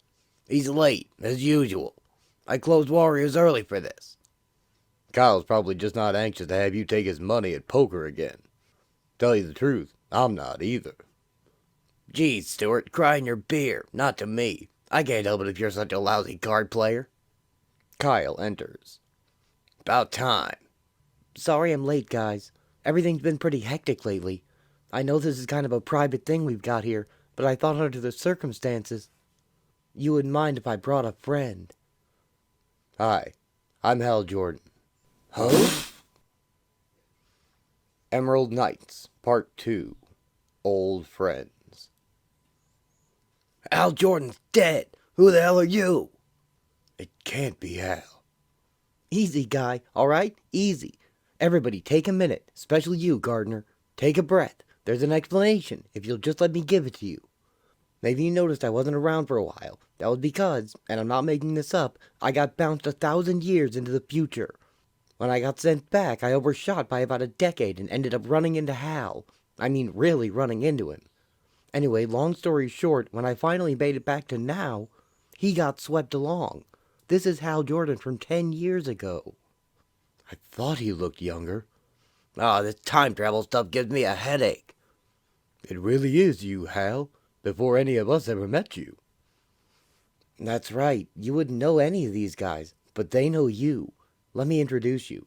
He's late, as usual. I closed Warriors early for this. Kyle's probably just not anxious to have you take his money at poker again. Tell you the truth, I'm not either. Geez, Stewart, cry in your beer, not to me. I can't help it if you're such a lousy card player. Kyle enters. About time. Sorry I'm late, guys. Everything's been pretty hectic lately. I know this is kind of a private thing we've got here, but I thought under the circumstances, you wouldn't mind if I brought a friend. Hi, I'm Hal Jordan. Huh? Emerald Knights, Part 2. Old Friends. Hal Jordan's dead. Who the hell are you? It can't be Hal. Easy, Guy, all right? Easy. Everybody, take a minute, especially you, Gardner. Take a breath. There's an explanation, if you'll just let me give it to you. Maybe you noticed I wasn't around for a while. That was because, and I'm not making this up, I got bounced 1,000 years into the future. When I got sent back, I overshot by about a decade and ended up running into Hal. I mean, really running into him. Anyway, long story short, when I finally made it back to now, he got swept along. This is Hal Jordan from 10 years ago. I thought he looked younger. Oh, this time travel stuff gives me a headache. It really is you, Hal, before any of us ever met you. That's right. You wouldn't know any of these guys, but they know you. Let me introduce you.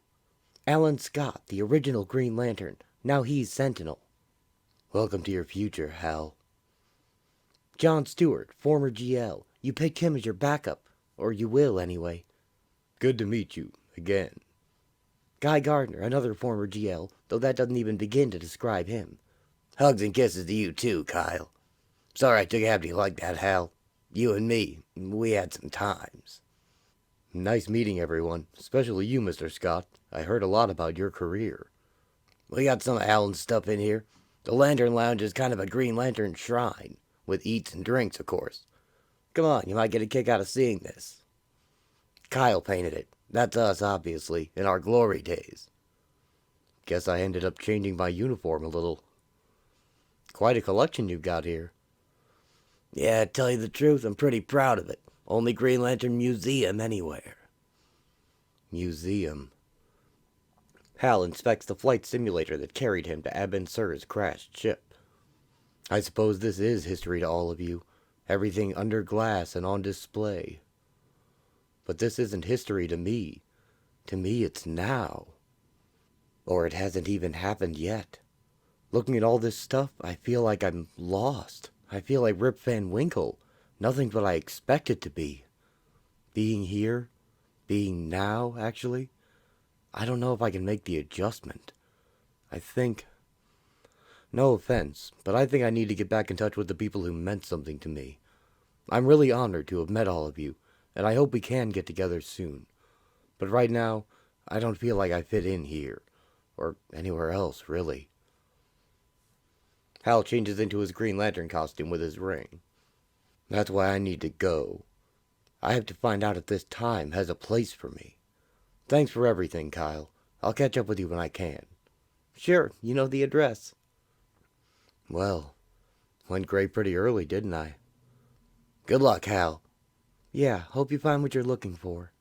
Alan Scott, the original Green Lantern. Now he's Sentinel. Welcome to your future, Hal. John Stewart, former GL. You picked him as your backup. Or you will, anyway. Good to meet you, again. Guy Gardner, another former GL, though that doesn't even begin to describe him. Hugs and kisses to you too, Kyle. Sorry I took after you like that, Hal. You and me, we had some times. Nice meeting everyone, especially you, Mr. Scott. I heard a lot about your career. We got some of Alan's stuff in here. The Lantern Lounge is kind of a Green Lantern shrine, with eats and drinks, of course. Come on, you might get a kick out of seeing this. Kyle painted it. That's us, obviously, in our glory days. Guess I ended up changing my uniform a little. Quite a collection you've got here. Yeah, to tell you the truth, I'm pretty proud of it. Only Green Lantern museum anywhere. Museum. Hal inspects the flight simulator that carried him to Abin Sur's crashed ship. I suppose this is history to all of you. Everything under glass and on display. But this isn't history to me. To me, it's now. Or it hasn't even happened yet. Looking at all this stuff, I feel like I'm lost. I feel like Rip Van Winkle. Nothing but I expect it to be. Being here, being now, actually, I don't know if I can make the adjustment. I think... No offense, but I think I need to get back in touch with the people who meant something to me. I'm really honored to have met all of you, and I hope we can get together soon. But right now, I don't feel like I fit in here. Or anywhere else, really. Hal changes into his Green Lantern costume with his ring. That's why I need to go. I have to find out if this time has a place for me. Thanks for everything, Kyle. I'll catch up with you when I can. Sure, you know the address. Well, went gray pretty early, didn't I? Good luck, Hal. Yeah, hope you find what you're looking for.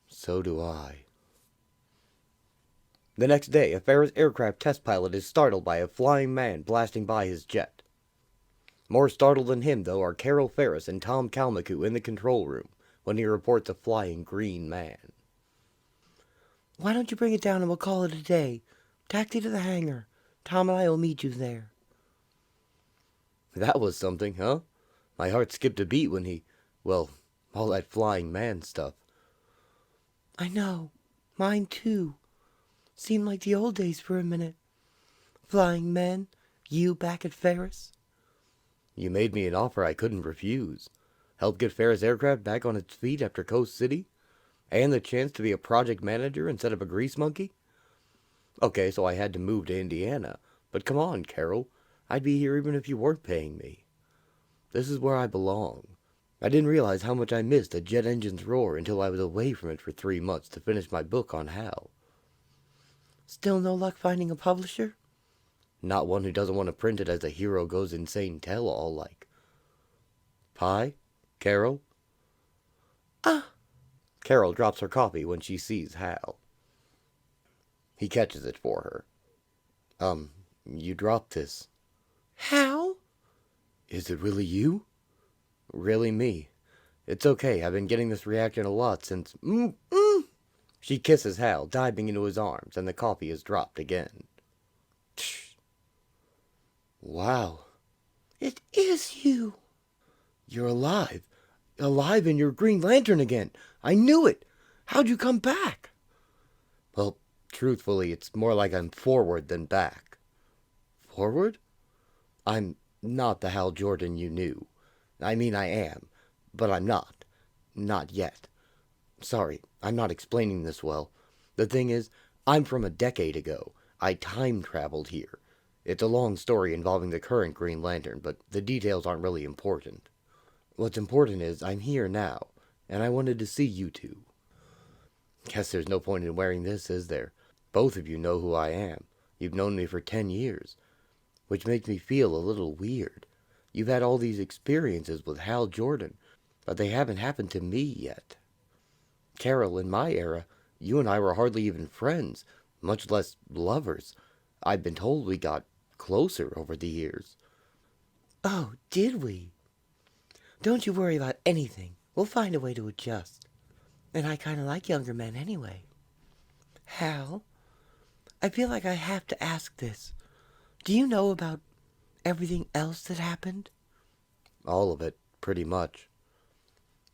So do I. The next day, a Ferris aircraft test pilot is startled by a flying man blasting by his jet. More startled than him, though, are Carol Ferris and Tom Kalmaku in the control room when he reports a flying green man. Why don't you bring it down and we'll call it a day? Taxi to the hangar. Tom and I will meet you there. That was something, huh? My heart skipped a beat when well, all that flying man stuff. I know. Mine too. Seemed like the old days for a minute. Flying men, you back at Ferris. You made me an offer I couldn't refuse. Help get Ferris Aircraft back on its feet after Coast City? And the chance to be a project manager instead of a grease monkey? Okay, so I had to move to Indiana. But come on, Carol. I'd be here even if you weren't paying me. This is where I belong. I didn't realize how much I missed a jet engine's roar until I was away from it for 3 months to finish my book on Hal. Still no luck finding a publisher? Not one who doesn't want to print it as a hero goes insane tell-all like. Pie? Carol? Ah! Carol drops her coffee when she sees Hal. He catches it for her. You dropped this. Hal? Is it really you? Really me. It's okay, I've been getting this reaction a lot since... She kisses Hal, diving into his arms, and the coffee is dropped again. Wow. It is you. You're alive. Alive in your Green Lantern again. I knew it. How'd you come back? Well, truthfully, it's more like I'm forward than back. Forward? I'm not the Hal Jordan you knew. I mean, I am, but I'm not. Not yet. Sorry, I'm not explaining this well. The thing is, I'm from a decade ago. I time traveled here. It's a long story involving the current Green Lantern, but the details aren't really important. What's important is I'm here now, and I wanted to see you two. Guess there's no point in wearing this, is there? Both of you know who I am. You've known me for 10 years, which makes me feel a little weird. You've had all these experiences with Hal Jordan, but they haven't happened to me yet. Carol, in my era, you and I were hardly even friends, much less lovers. I've been told we got closer over the years. Oh, did we? Don't you worry about anything. We'll find a way to adjust. And I kind of like younger men anyway. Hal, I feel like I have to ask this. Do you know about everything else that happened? All of it, pretty much.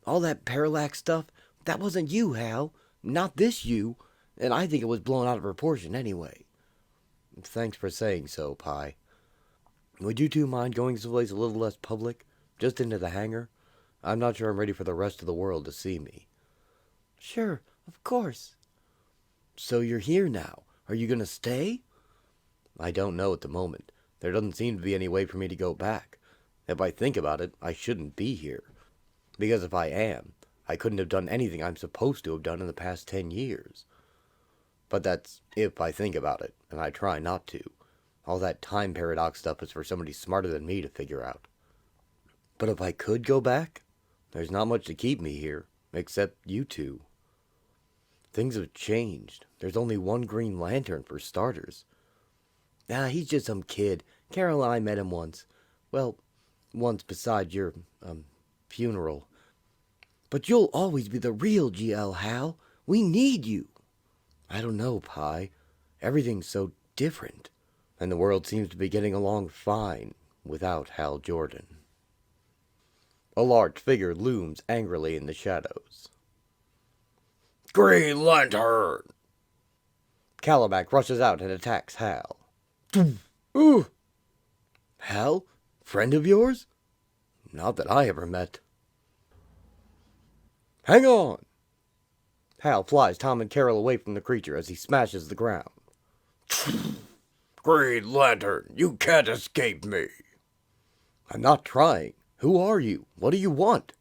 All that Parallax stuff, that wasn't you, Hal. Not this you. And I think it was blown out of proportion anyway. Thanks for saying so, Pie. Would you two mind going someplace a little less public? Just into the hangar? I'm not sure I'm ready for the rest of the world to see me. Sure, of course. So you're here now. Are you going to stay? I don't know at the moment. There doesn't seem to be any way for me to go back. If I think about it, I shouldn't be here. Because if I am, I couldn't have done anything I'm supposed to have done in the past 10 years. But that's if I think about it, and I try not to. All that time paradox stuff is for somebody smarter than me to figure out. But if I could go back, there's not much to keep me here, except you two. Things have changed. There's only one Green Lantern for starters. He's just some kid. Carol and I met him once. Well, once beside your, funeral. But you'll always be the real GL, Hal. We need you. I don't know, Pi. Everything's so different. And the world seems to be getting along fine without Hal Jordan. A large figure looms angrily in the shadows. Green Lantern! Calabac rushes out and attacks Hal. Ooh! Hal? Friend of yours? Not that I ever met. Hang on! Hal flies Tom and Carol away from the creature as he smashes the ground. Green Lantern, you can't escape me! I'm not trying. Who are you? What do you want?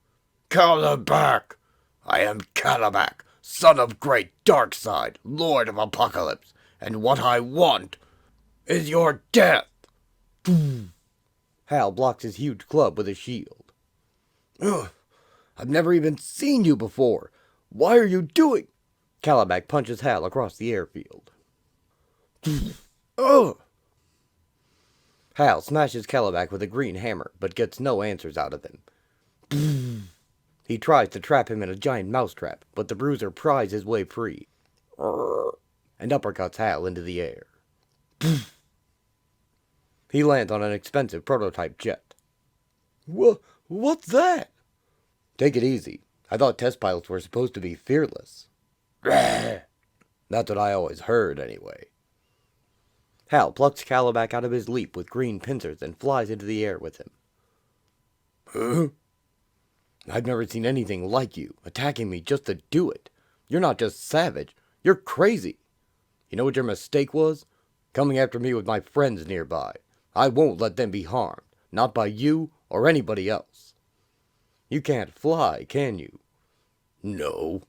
Calabac! I am Calabac, son of great Darkseid, Lord of Apocalypse, and what I want is your death! Hal blocks his huge club with his shield. Ugh! I've never even seen you before. Why are you doing? Calabac punches Hal across the airfield. Ugh! Hal smashes Calabac with a green hammer, but gets no answers out of him. He tries to trap him in a giant mousetrap, but the bruiser pries his way free and uppercuts Hal into the air. He lands on an expensive prototype jet. What's that? Take it easy. I thought test pilots were supposed to be fearless. That's what I always heard, anyway. Hal plucks Calabac out of his leap with green pincers and flies into the air with him. Huh? I've never seen anything like you, attacking me just to do it. You're not just savage, you're crazy. You know what your mistake was? Coming after me with my friends nearby. I won't let them be harmed, not by you or anybody else. You can't fly, can you? No.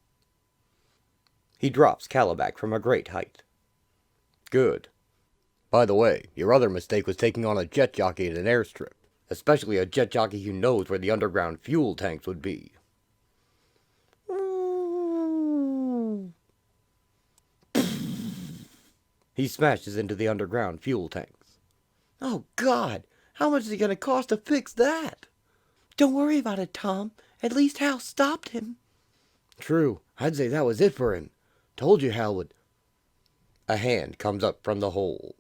He drops Calabac from a great height. Good. By the way, your other mistake was taking on a jet jockey in an airstrip, especially a jet jockey who knows where the underground fuel tanks would be. He smashes into the underground fuel tanks. Oh, God! How much is it going to cost to fix that? Don't worry about it, Tom. At least Hal stopped him. True. I'd say that was it for him. Told you Hal would. A hand comes up from the hole.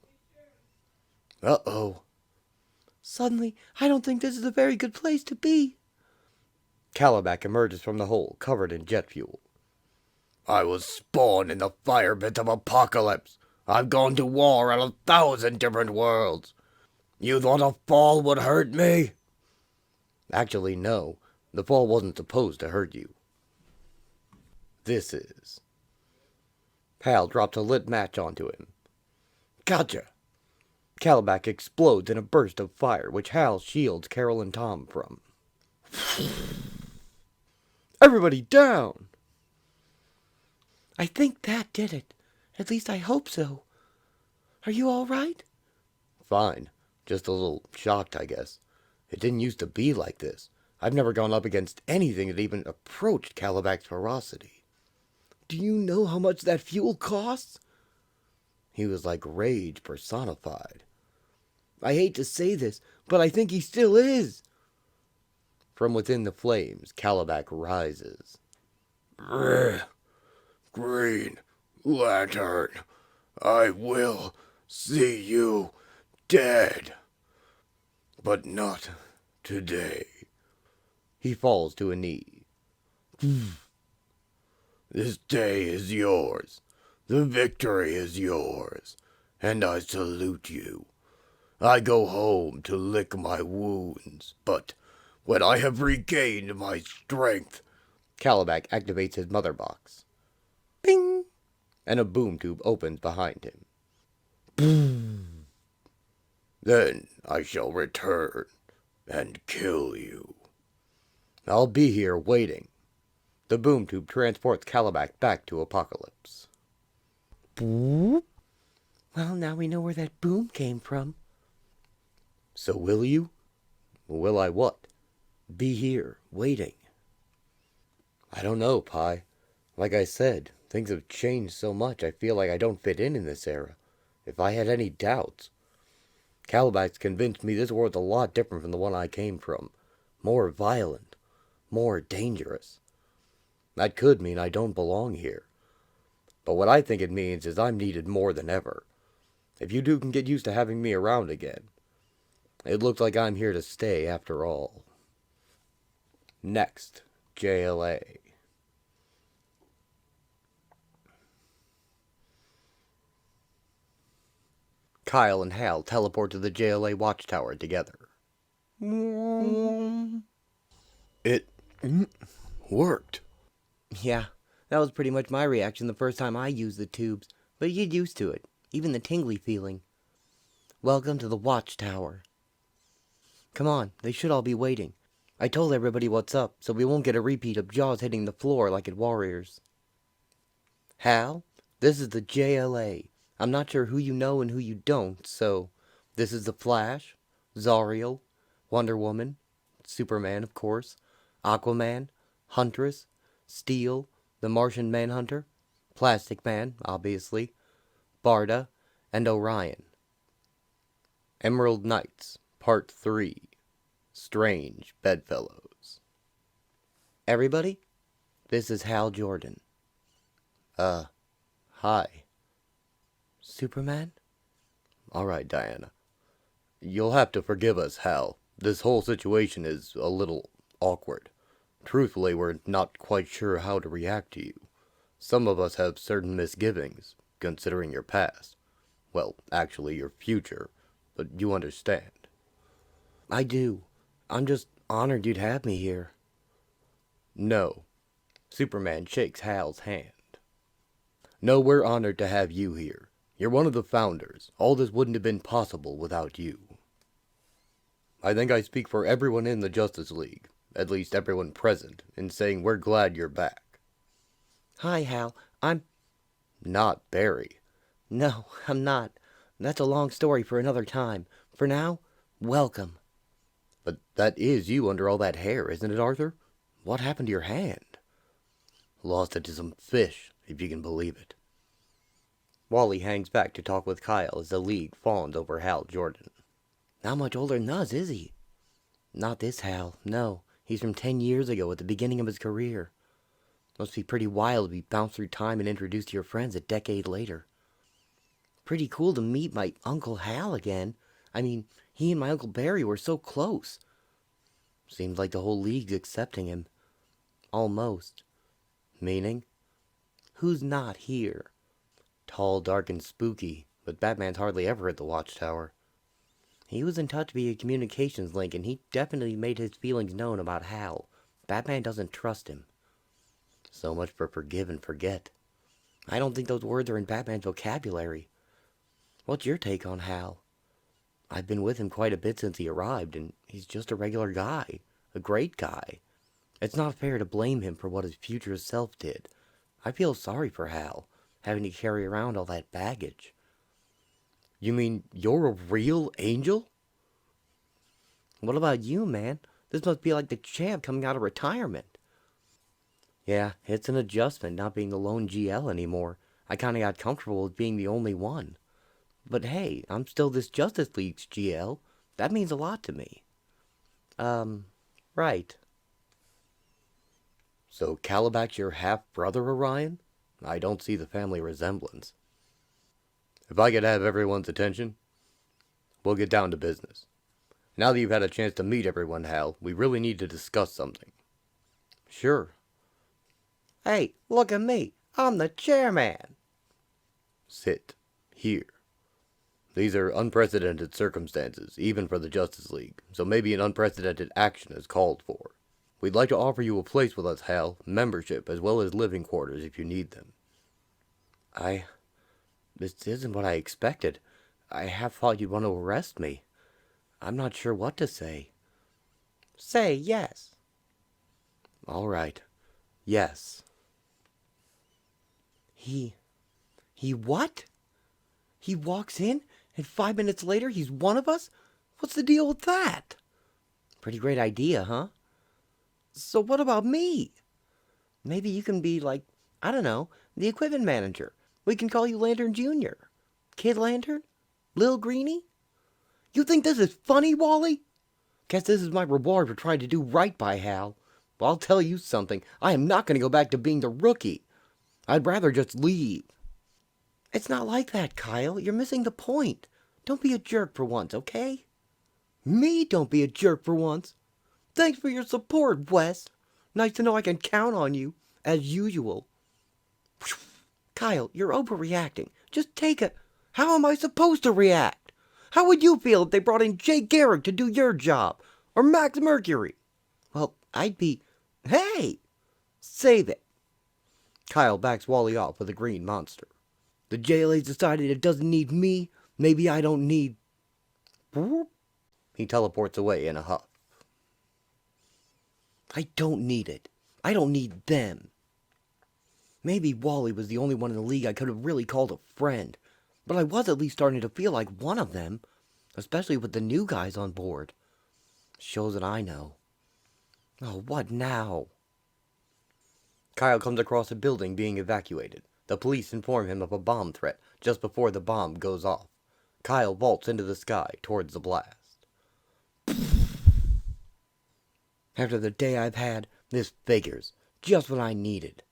Uh-oh. Suddenly, I don't think this is a very good place to be. Calabac emerges from the hole, covered in jet fuel. I was spawned in the fire pit of Apocalypse. I've gone to war on 1,000 different worlds. You thought a fall would hurt me? Actually, no. The fall wasn't supposed to hurt you. This is. Hal drops a lit match onto him. Gotcha. Calabac explodes in a burst of fire, which Hal shields Carol and Tom from. Everybody down! I think that did it. At least I hope so. Are you all right? Fine. Just a little shocked, I guess. It didn't used to be like this. I've never gone up against anything that even approached Calabac's ferocity. Do you know how much that fuel costs? He was like rage personified. I hate to say this, but I think he still is. From within the flames, Calabac rises. Green Lantern, I will see you dead. But not today. He falls to a knee. This day is yours. The victory is yours. And I salute you. I go home to lick my wounds, but when I have regained my strength... Calabac activates his mother box. Bing! And a boom tube opens behind him. Boom! Then I shall return and kill you. I'll be here waiting. The boom tube transports Calabac back to Apocalypse. Boop. Well, now we know where that boom came from. So will you? Will I what? Be here, waiting. I don't know, Pi. Like I said, things have changed so much I feel like I don't fit in this era. If I had any doubts, Calabac's convinced me this world's a lot different from the one I came from. More violent. More dangerous. That could mean I don't belong here. But what I think it means is I'm needed more than ever. If you two can get used to having me around again, it looks like I'm here to stay after all. Next, JLA. Kyle and Hal teleport to the JLA watchtower together. It worked. Yeah, that was pretty much my reaction the first time I used the tubes, but you get used to it, even the tingly feeling. Welcome to the watchtower. Come on, they should all be waiting. I told everybody what's up, so we won't get a repeat of Jaws hitting the floor like at Warriors. Hal, this is the JLA. I'm not sure who you know and who you don't, so this is the Flash, Zariel, Wonder Woman, Superman, of course, Aquaman, Huntress, Steel, the Martian Manhunter, Plastic Man, obviously, Barda, and Orion. Emerald Knights, Part 3. Strange Bedfellows. Everybody, this is Hal Jordan. Hi. Superman? Alright, Diana. You'll have to forgive us, Hal. This whole situation is a little awkward. Truthfully, we're not quite sure how to react to you. Some of us have certain misgivings, considering your past. Well, actually, your future. But you understand. I do. I'm just honored you'd have me here. No. Superman shakes Hal's hand. No, we're honored to have you here. You're one of the founders. All this wouldn't have been possible without you. I think I speak for everyone in the Justice League, at least everyone present, in saying we're glad you're back. Hi, Hal. I'm not Barry. No, I'm not. That's a long story for another time. For now, welcome. But that is you under all that hair, isn't it, Arthur? What happened to your hand? Lost it to some fish, if you can believe it. Wally hangs back to talk with Kyle as the League fawns over Hal Jordan. Not much older than us, is he? Not this Hal, no. He's from 10 years ago at the beginning of his career. Must be pretty wild to be bounced through time and introduced to your friends a decade later. Pretty cool to meet my Uncle Hal again. I mean, he and my Uncle Barry were so close. Seems like the whole League's accepting him. Almost. Meaning? Who's not here? Tall, dark, and spooky, but Batman's hardly ever at the Watchtower. He was in touch via communications link, and he definitely made his feelings known about Hal. Batman doesn't trust him. So much for forgive and forget. I don't think those words are in Batman's vocabulary. What's your take on Hal? I've been with him quite a bit since he arrived, and he's just a regular guy. A great guy. It's not fair to blame him for what his future self did. I feel sorry for Hal, having to carry around all that baggage. You mean you're a real angel? What about you, man? This must be like the champ coming out of retirement. Yeah, it's an adjustment not being the lone GL anymore. I kinda got comfortable with being the only one. But hey, I'm still this Justice League's GL. That means a lot to me. Right. So Calabac's your half-brother, Orion? I don't see the family resemblance. If I could have everyone's attention, we'll get down to business. Now that you've had a chance to meet everyone, Hal, we really need to discuss something. Sure. Hey, look at me. I'm the chairman. Sit. Here. These are unprecedented circumstances, even for the Justice League, so maybe an unprecedented action is called for. We'd like to offer you a place with us, Hal, membership, as well as living quarters if you need them. This isn't what I expected. I half thought you'd want to arrest me. I'm not sure what to say. Say yes. All right. Yes. He what? He walks in, and 5 minutes later he's one of us? What's the deal with that? Pretty great idea, huh? So what about me? Maybe you can be like, I don't know, the equipment manager. We can call you Lantern Jr. Kid Lantern? Lil Greenie? You think this is funny, Wally? Guess this is my reward for trying to do right by Hal. Well, I'll tell you something. I am not going to go back to being the rookie. I'd rather just leave. It's not like that, Kyle. You're missing the point. Don't be a jerk for once, okay? Me don't be a jerk for once. Thanks for your support, Wes. Nice to know I can count on you, as usual. Kyle, you're overreacting. Just take it. How am I supposed to react? How would you feel if they brought in Jay Garrick to do your job? Or Max Mercury? Well, I'd be... Hey! Save it. Kyle backs Wally off with a green monster. The JLA's decided it doesn't need me. Maybe I don't need... He teleports away in a huff. I don't need it. I don't need them. Maybe Wally was the only one in the league I could have really called a friend. But I was at least starting to feel like one of them. Especially with the new guys on board. Shows that I know. Oh, what now? Kyle comes across a building being evacuated. The police inform him of a bomb threat just before the bomb goes off. Kyle vaults into the sky towards the blast. After the day I've had, this figures. Just what I needed.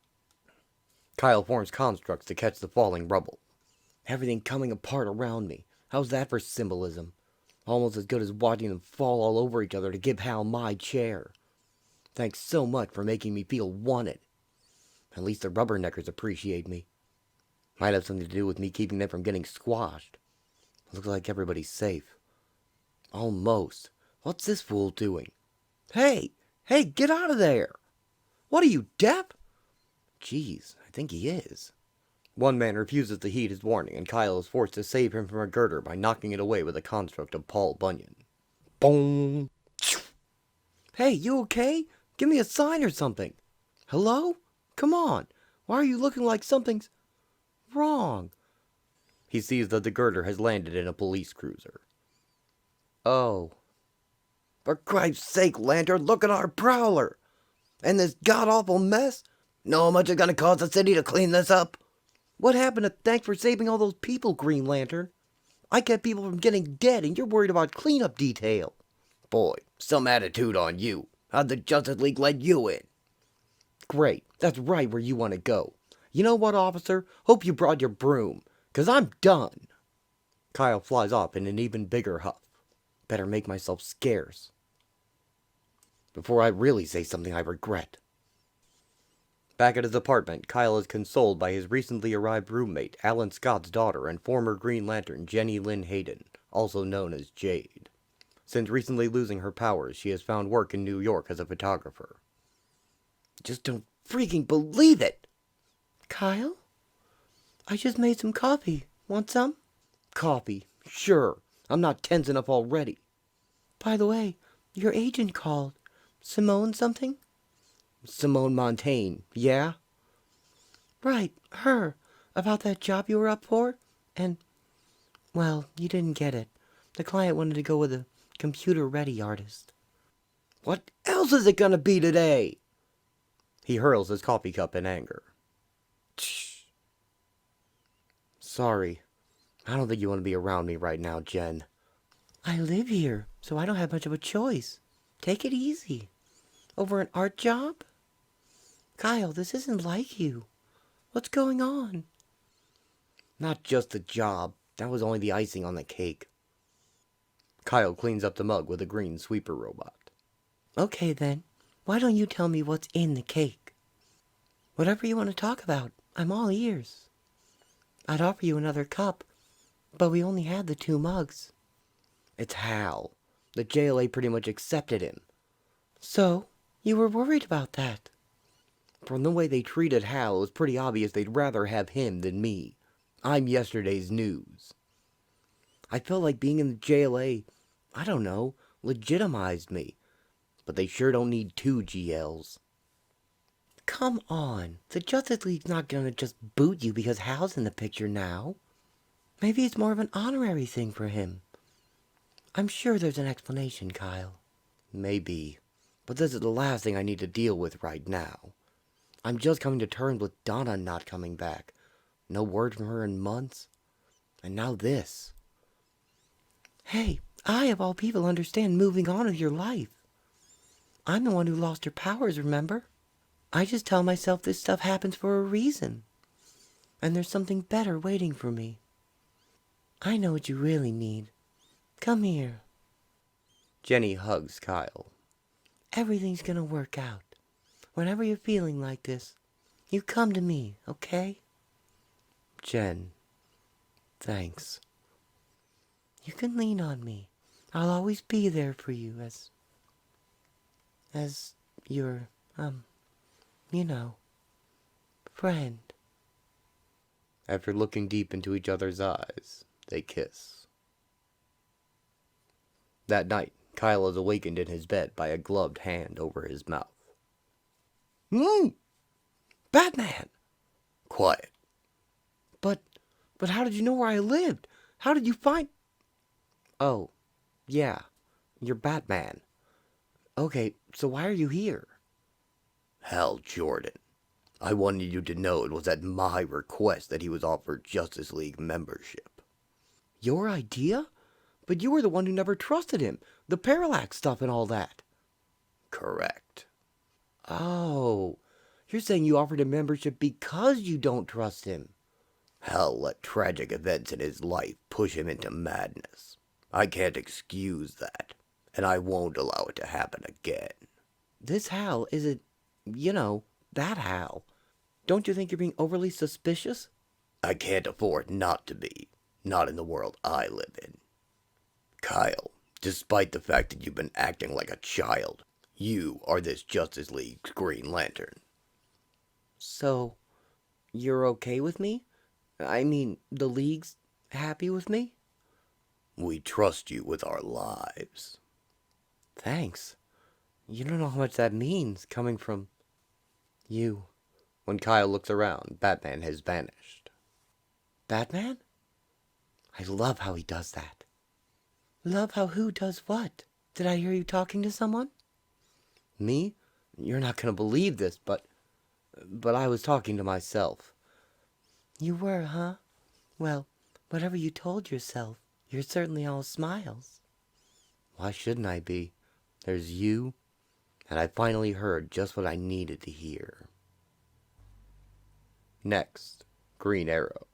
Kyle forms constructs to catch the falling rubble. Everything coming apart around me. How's that for symbolism? Almost as good as watching them fall all over each other to give Hal my chair. Thanks so much for making me feel wanted. At least the rubberneckers appreciate me. Might have something to do with me keeping them from getting squashed. Looks like everybody's safe. Almost. What's this fool doing? Hey! Hey, get out of there! What are you, deaf? Jeez, I think he is. One man refuses to heed his warning, and Kyle is forced to save him from a girder by knocking it away with a construct of Paul Bunyan. Boom! Hey, you okay? Give me a sign or something. Hello? Come on. Why are you looking like something's wrong? He sees that the girder has landed in a police cruiser. Oh. For Christ's sake, Lantern, look at our prowler! And this god-awful mess? Know how much it's gonna cost the city to clean this up? What happened to thanks for saving all those people, Green Lantern? I kept people from getting dead, and you're worried about cleanup detail. Boy, some attitude on you. How'd the Justice League let you in? Great, that's right where you want to go. You know what, officer? Hope you brought your broom, 'cause I'm done. Kyle flies off in an even bigger huff. Better make myself scarce. Before I really say something I regret. Back at his apartment, Kyle is consoled by his recently arrived roommate, Alan Scott's daughter and former Green Lantern Jenny Lynn Hayden, also known as Jade. Since recently losing her powers, she has found work in New York as a photographer. Just don't freaking believe it! Kyle? I just made some coffee. Want some? Coffee, sure. I'm not tense enough already. By the way, your agent called. Simone something? Simone Montaigne, yeah? Right, her. About that job you were up for? And, well, you didn't get it. The client wanted to go with a computer-ready artist. What else is it gonna be today? He hurls his coffee cup in anger. Shh. Sorry. I don't think you want to be around me right now, Jen. I live here, so I don't have much of a choice. Take it easy. Over an art job? Kyle, this isn't like you. What's going on? Not just the job. That was only the icing on the cake. Kyle cleans up the mug with a green sweeper robot. Okay then. Why don't you tell me what's in the cake? Whatever you want to talk about, I'm all ears. I'd offer you another cup, but we only had the 2 mugs. It's Hal. The JLA pretty much accepted him. So, you were worried about that? From the way they treated Hal, it was pretty obvious they'd rather have him than me. I'm yesterday's news. I felt like being in the JLA, I don't know, legitimized me. But they sure don't need 2 GLs. Come on. The Justice League's not gonna just boot you because Hal's in the picture now. Maybe it's more of an honorary thing for him. I'm sure there's an explanation, Kyle. Maybe. But this is the last thing I need to deal with right now. I'm just coming to terms with Donna not coming back. No word from her in months. And now this. Hey, I, of all people, understand moving on with your life. I'm the one who lost her powers, remember? I just tell myself this stuff happens for a reason. And there's something better waiting for me. I know what you really need. Come here. Jenny hugs Kyle. Everything's gonna work out. Whenever you're feeling like this, you come to me, okay? Jen, thanks. You can lean on me. I'll always be there for you as your, friend. After looking deep into each other's eyes, they kiss. That night, Kyle is awakened in his bed by a gloved hand over his mouth. Batman! Quiet. But how did you know where I lived? How did you find... Oh, yeah, you're Batman. Okay, so why are you here? Hal Jordan. I wanted you to know it was at my request that he was offered Justice League membership. Your idea? But you were the one who never trusted him. The Parallax stuff and all that. Correct. Oh, you're saying you offered him membership because you don't trust him. Hal let tragic events in his life push him into madness. I can't excuse that, and I won't allow it to happen again. This Hal isn't, that Hal. Don't you think you're being overly suspicious? I can't afford not to be. Not in the world I live in. Kyle, despite the fact that you've been acting like a child, you are this Justice League's Green Lantern. So, you're okay with me? I mean, the League's happy with me? We trust you with our lives. Thanks. You don't know how much that means, coming from you. When Kyle looks around, Batman has vanished. Batman? I love how he does that. Love how who does what? Did I hear you talking to someone? Me? You're not going to believe this, but I was talking to myself. You were, huh? Well, whatever you told yourself, you're certainly all smiles. Why shouldn't I be? There's you, and I finally heard just what I needed to hear. Next, Green Arrow.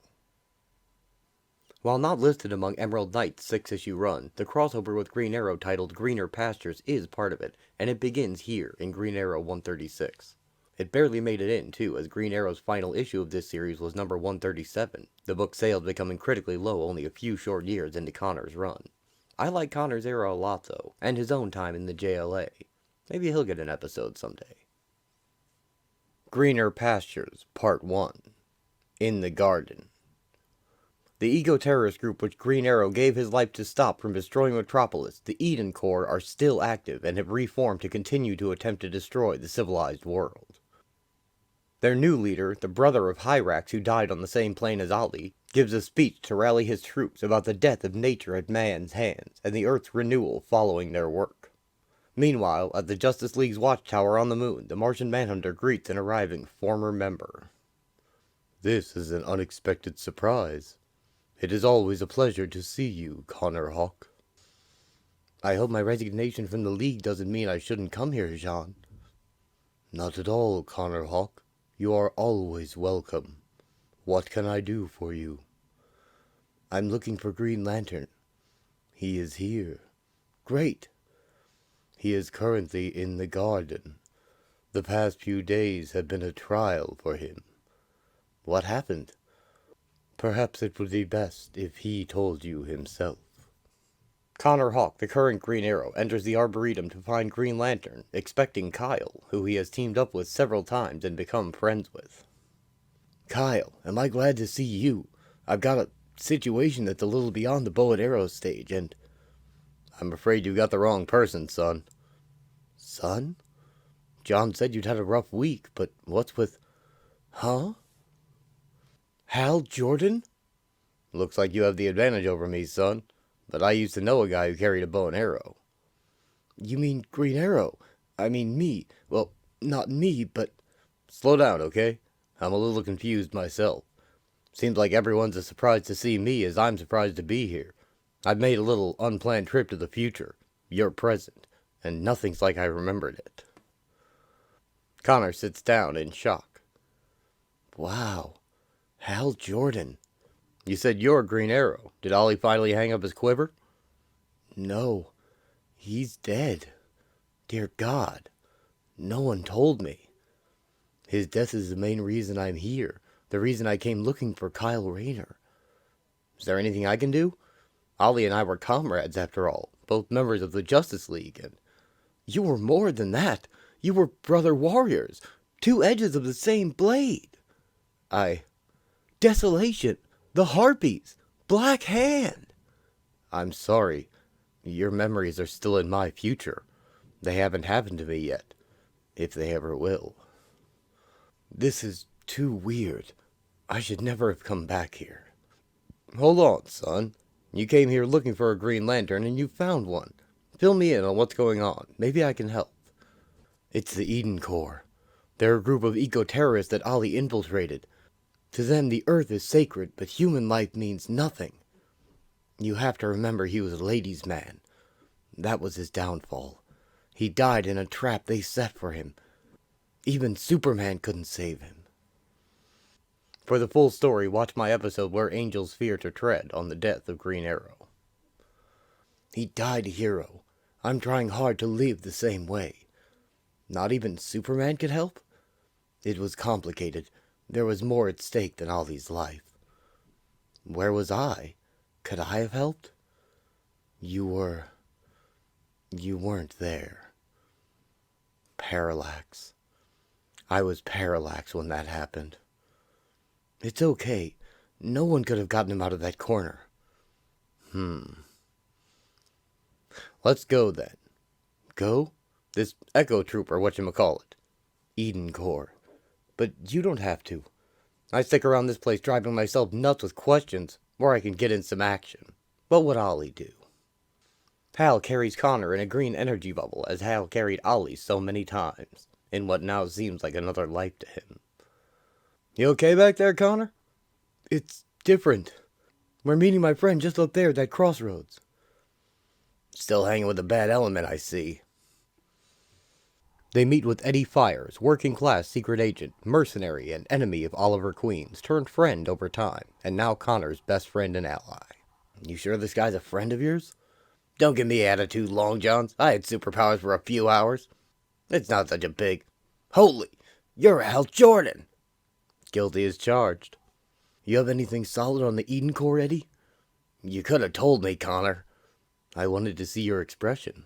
While not listed among Emerald Knight's 6-issue run, the crossover with Green Arrow titled Greener Pastures is part of it, and it begins here in Green Arrow 136. It barely made it in, too, as Green Arrow's final issue of this series was number 137, the book's sales becoming critically low only a few short years into Connor's run. I like Connor's era a lot, though, and his own time in the JLA. Maybe he'll get an episode someday. Greener Pastures, Part 1. In the Garden. The eco-terrorist group which Green Arrow gave his life to stop from destroying Metropolis, the Eden Corps, are still active and have reformed to continue to attempt to destroy the civilized world. Their new leader, the brother of Hyrax who died on the same plane as Ali, gives a speech to rally his troops about the death of nature at man's hands and the Earth's renewal following their work. Meanwhile, at the Justice League's watchtower on the moon, the Martian Manhunter greets an arriving former member. "This is an unexpected surprise. It is always a pleasure to see you, Connor Hawk." "I hope my resignation from the League doesn't mean I shouldn't come here, Jean." "Not at all, Connor Hawk. You are always welcome. What can I do for you?" "I'm looking for Green Lantern." "He is here." "Great." "He is currently in the garden. The past few days have been a trial for him." "What happened?" "Perhaps it would be best if he told you himself." Connor Hawk, the current Green Arrow, enters the Arboretum to find Green Lantern, expecting Kyle, who he has teamed up with several times and become friends with. "Kyle, am I glad to see you. I've got a situation that's a little beyond the bow and arrow stage, and..." "I'm afraid you got the wrong person, son." "Son? John said you'd had a rough week, but what's with... Huh? Hal Jordan? Looks like you have the advantage over me, son. But I used to know a guy who carried a bow and arrow. You mean Green Arrow? I mean me. Well, not me, but... Slow down, okay? I'm a little confused myself. Seems like everyone's as surprised to see me as I'm surprised to be here. I've made a little unplanned trip to the future, your present, and nothing's like I remembered it. Connor sits down in shock. Wow. Hal Jordan. You said you're Green Arrow. Did Ollie finally hang up his quiver? No. He's dead. Dear God. No one told me. His death is the main reason I'm here. The reason I came looking for Kyle Rayner. Is there anything I can do? Ollie and I were comrades, after all, both members of the Justice League, and... You were more than that. You were brother warriors. Two edges of the same blade. Desolation. The Harpies. Black Hand. I'm sorry. Your memories are still in my future. They haven't happened to me yet, if they ever will. This is too weird. I should never have come back here. Hold on, son. You came here looking for a Green Lantern, and you found one. Fill me in on what's going on. Maybe I can help. It's the Eden Corps. They're a group of eco-terrorists that Ollie infiltrated. To them, the Earth is sacred, but human life means nothing. You have to remember he was a ladies' man. That was his downfall. He died in a trap they set for him. Even Superman couldn't save him. For the full story, watch my episode Where Angels Fear to Tread on the death of Green Arrow. He died a hero. I'm trying hard to live the same way. Not even Superman could help? It was complicated. There was more at stake than Ollie's life. Where was I? Could I have helped? You weren't there. Parallax. I was Parallax when that happened. It's okay. No one could have gotten him out of that corner. Let's go, then. Go? This Echo Troop, or whatchamacallit. Eden Corps. But you don't have to. I stick around this place driving myself nuts with questions, or I can get in some action. What would Ollie do? Hal carries Connor in a green energy bubble, as Hal carried Ollie so many times, in what now seems like another life to him. You okay back there, Connor? It's different. We're meeting my friend just up there at that crossroads. Still hanging with the bad element, I see. They meet with Eddie Fires, working-class secret agent, mercenary, and enemy of Oliver Queen's, turned friend over time, and now Connor's best friend and ally. You sure this guy's a friend of yours? Don't give me attitude, Long Johns. I had superpowers for a few hours. It's not such a big... Holy! You're Hal Jordan! Guilty as charged. You have anything solid on the Eden Corps, Eddie? You could have told me, Connor. I wanted to see your expression.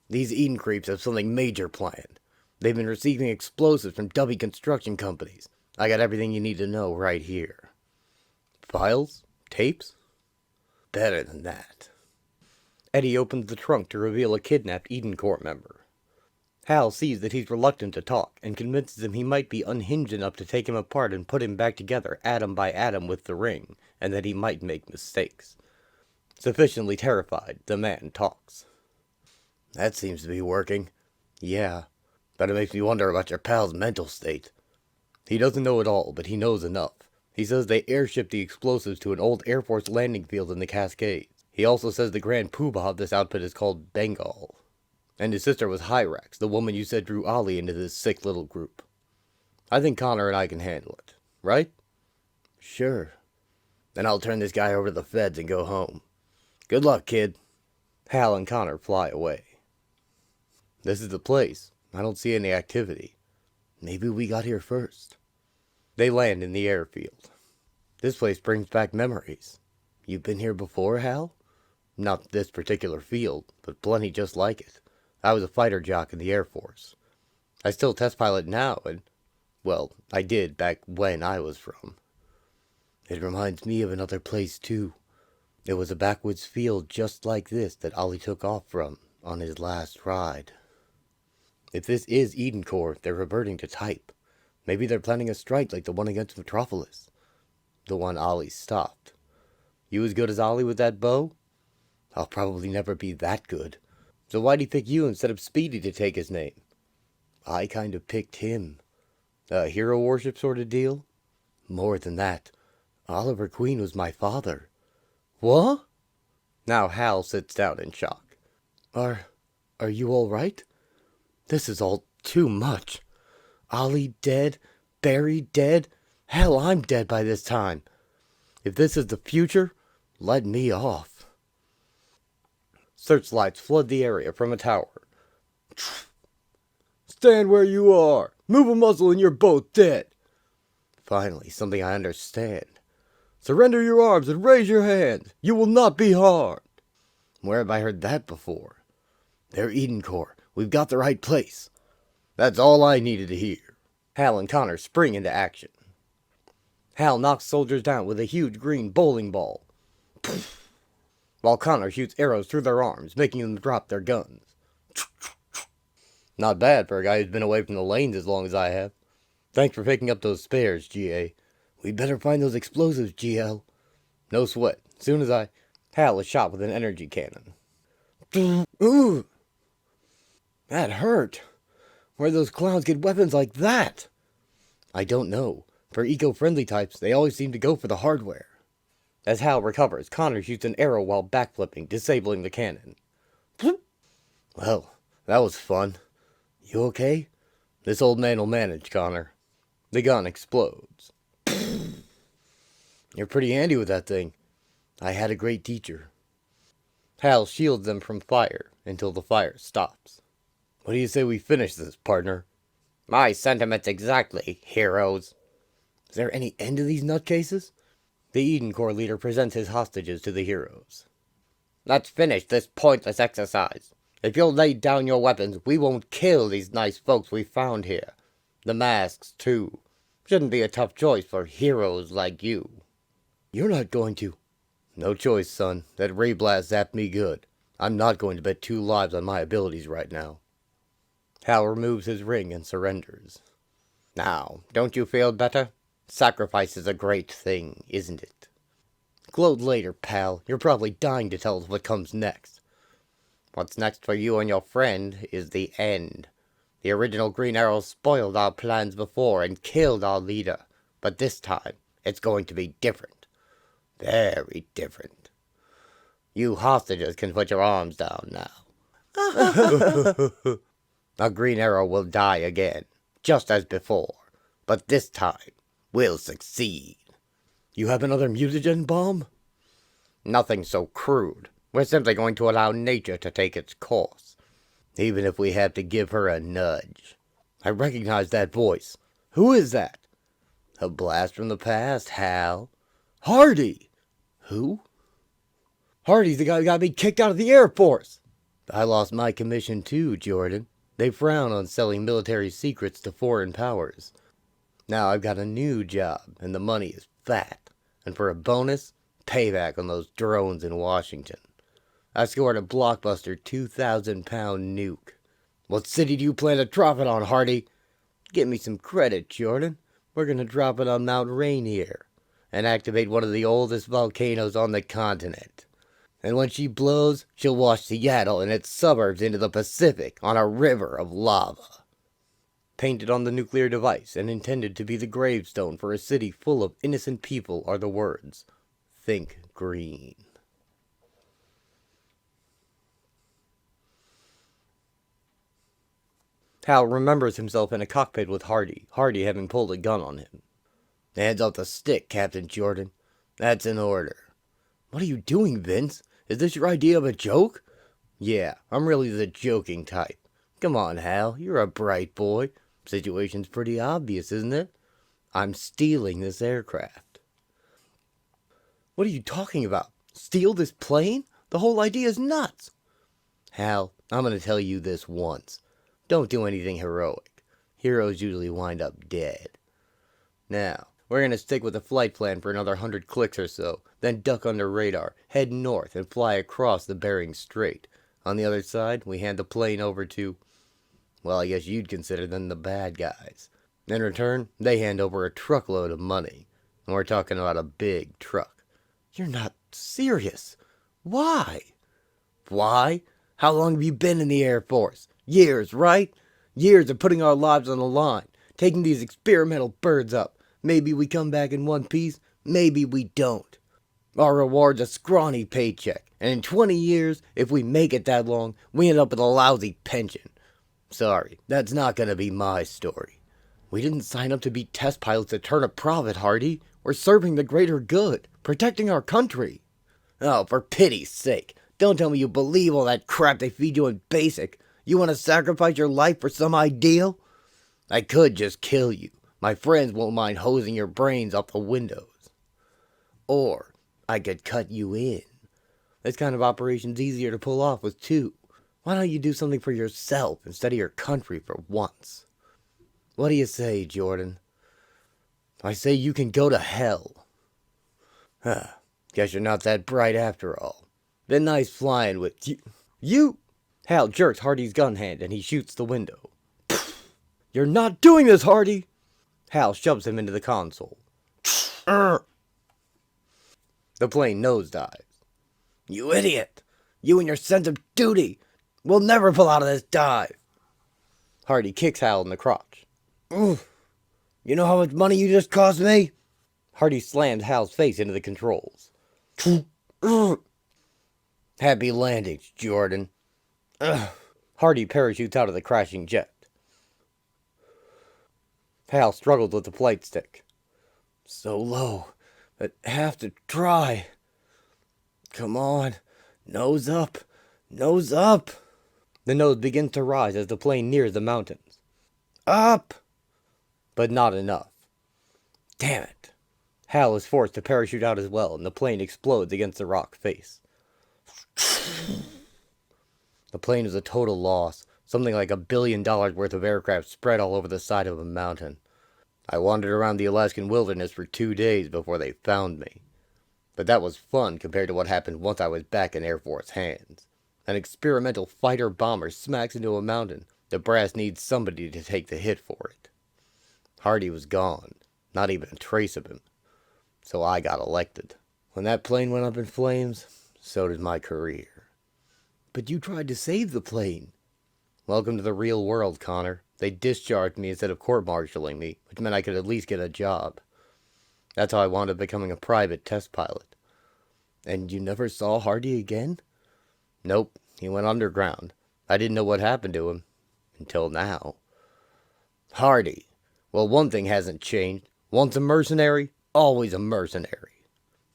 These Eden creeps have something major planned. They've been receiving explosives from dubby construction companies. I got everything you need to know right here. Files? Tapes? Better than that. Eddie opens the trunk to reveal a kidnapped Eden Corps member. Hal sees that he's reluctant to talk, and convinces him he might be unhinged enough to take him apart and put him back together atom by atom with the ring, and that he might make mistakes. Sufficiently terrified, the man talks. That seems to be working. Yeah, but it makes me wonder about your pal's mental state. He doesn't know it all, but he knows enough. He says they airshipped the explosives to an old Air Force landing field in the Cascades. He also says the grand poobah of this outfit is called Bengal. And his sister was Hyrax, the woman you said drew Ollie into this sick little group. I think Connor and I can handle it, right? Sure. Then I'll turn this guy over to the feds and go home. Good luck, kid. Hal and Connor fly away. This is the place. I don't see any activity. Maybe we got here first. They land in the airfield. This place brings back memories. You've been here before, Hal? Not this particular field, but plenty just like it. I was a fighter jock in the Air Force. I still test pilot now, and, well, I did back when I was from. It reminds me of another place, too. It was a backwoods field just like this that Ollie took off from on his last ride. If this is Eden Core, they're reverting to type. Maybe they're planning a strike like the one against Metropolis. The one Ollie stopped. You as good as Ollie with that bow? I'll probably never be that good. So why'd he pick you instead of Speedy to take his name? I kind of picked him. A hero worship sort of deal? More than that. Oliver Queen was my father. What? Now Hal sits down in shock. Are you all right? This is all too much. Ollie dead, Barry dead. Hell, I'm dead by this time. If this is the future, let me off. Searchlights flood the area from a tower. Stand where you are. Move a muscle and you're both dead. Finally, something I understand. Surrender your arms and raise your hands. You will not be harmed. Where have I heard that before? They're Eden Core. We've got the right place. That's all I needed to hear. Hal and Connor spring into action. Hal knocks soldiers down with a huge green bowling ball, while Connor shoots arrows through their arms, making them drop their guns. Not bad for a guy who's been away from the lanes as long as I have. Thanks for picking up those spares, GA. We'd better find those explosives, GL. No sweat. Soon as Hal is shot with an energy cannon. Ooh! That hurt. Where'd those clowns get weapons like that? I don't know. For eco-friendly types, they always seem to go for the hardware. As Hal recovers, Connor shoots an arrow while backflipping, disabling the cannon. Well, that was fun. You okay? This old man will manage, Connor. The gun explodes. You're pretty handy with that thing. I had a great teacher. Hal shields them from fire until the fire stops. What do you say we finish this, partner? My sentiments exactly, heroes. Is there any end to these nutcases? The Eden Corps leader presents his hostages to the heroes. Let's finish this pointless exercise. If you'll lay down your weapons, we won't kill these nice folks we found here. The masks, too. Shouldn't be a tough choice for heroes like you. You're not going to. No choice, son. That ray blast zapped me good. I'm not going to bet 2 lives on my abilities right now. Hal removes his ring and surrenders. Now, don't you feel better? Sacrifice is a great thing, isn't it? Gloat later, pal. You're probably dying to tell us what comes next. What's next for you and your friend is the end. The original Green Arrow spoiled our plans before and killed our leader. But this time, it's going to be different. Very different. You hostages can put your arms down now. A Green Arrow will die again, just as before. But this time, we'll succeed. You have another mutagen bomb? Nothing so crude. We're simply going to allow nature to take its course. Even if we have to give her a nudge. I recognize that voice. Who is that? A blast from the past, Hal. Hardy! Who? Hardy's the guy who got me kicked out of the Air Force. I lost my commission too, Jordan. They frown on selling military secrets to foreign powers. Now I've got a new job, and the money is fat. And for a bonus, payback on those drones in Washington. I scored a blockbuster 2,000-pound nuke. What city do you plan to drop it on, Hardy? Give me some credit, Jordan. We're gonna drop it on Mount Rainier, and activate one of the oldest volcanoes on the continent. And when she blows, she'll wash Seattle and its suburbs into the Pacific on a river of lava. Painted on the nuclear device and intended to be the gravestone for a city full of innocent people are the words, "Think green." Hal remembers himself in a cockpit with Hardy having pulled a gun on him. Hands off the stick, Captain Jordan. That's an order. What are you doing, Vince? Is this your idea of a joke? Yeah, I'm really the joking type. Come on, Hal, you're a bright boy. Situation's pretty obvious, isn't it? I'm stealing this aircraft. What are you talking about? Steal this plane? The whole idea is nuts. Hal, I'm going to tell you this once. Don't do anything heroic. Heroes usually wind up dead. Now, we're going to stick with the flight plan for another 100 clicks or so, then duck under radar, head north, and fly across the Bering Strait. On the other side, we hand the plane over to... well, I guess you'd consider them the bad guys. In return, they hand over a truckload of money. And we're talking about a big truck. You're not serious. Why? Why? How long have you been in the Air Force? Years, right? Years of putting our lives on the line, taking these experimental birds up. Maybe we come back in one piece, maybe we don't. Our reward's a scrawny paycheck, and in 20 years, if we make it that long, we end up with a lousy pension. Sorry, that's not gonna be my story. We didn't sign up to be test pilots to turn a profit, Hardy. We're serving the greater good, protecting our country. Oh, for pity's sake, don't tell me you believe all that crap they feed you in basic. You want to sacrifice your life for some ideal? I could just kill you. My friends won't mind hosing your brains off the windows. Or I could cut you in. This kind of operation's easier to pull off with two. Why don't you do something for yourself instead of your country for once? What do you say, Jordan? I say you can go to hell. Huh. Guess you're not that bright after all. Been nice flying with you. You! Hal jerks Hardy's gun hand and he shoots the window. You're not doing this, Hardy! Hal shoves him into the console. The plane nosedives. You idiot! You and your sense of duty! We'll never pull out of this dive! Hardy kicks Hal in the crotch. Oof! You know how much money you just cost me? Hardy slams Hal's face into the controls. Happy landings, Jordan. Hardy parachutes out of the crashing jet. Hal struggles with the flight stick. So low, but have to try. Come on, nose up, nose up. The nose begins to rise as the plane nears the mountains. Up! But not enough. Damn it. Hal is forced to parachute out as well, and the plane explodes against the rock face. The plane is a total loss, something like $1 billion worth of aircraft spread all over the side of a mountain. I wandered around the Alaskan wilderness for 2 days before they found me. But that was fun compared to what happened once I was back in Air Force hands. An experimental fighter-bomber smacks into a mountain. The brass needs somebody to take the hit for it. Hardy was gone, not even a trace of him. So I got elected. When that plane went up in flames, so did my career. But you tried to save the plane. Welcome to the real world, Connor. They discharged me instead of court-martialing me, which meant I could at least get a job. That's how I wound up becoming a private test pilot. And you never saw Hardy again? Nope, he went underground. I didn't know what happened to him. Until now. Hardy. Well, one thing hasn't changed. Once a mercenary, always a mercenary.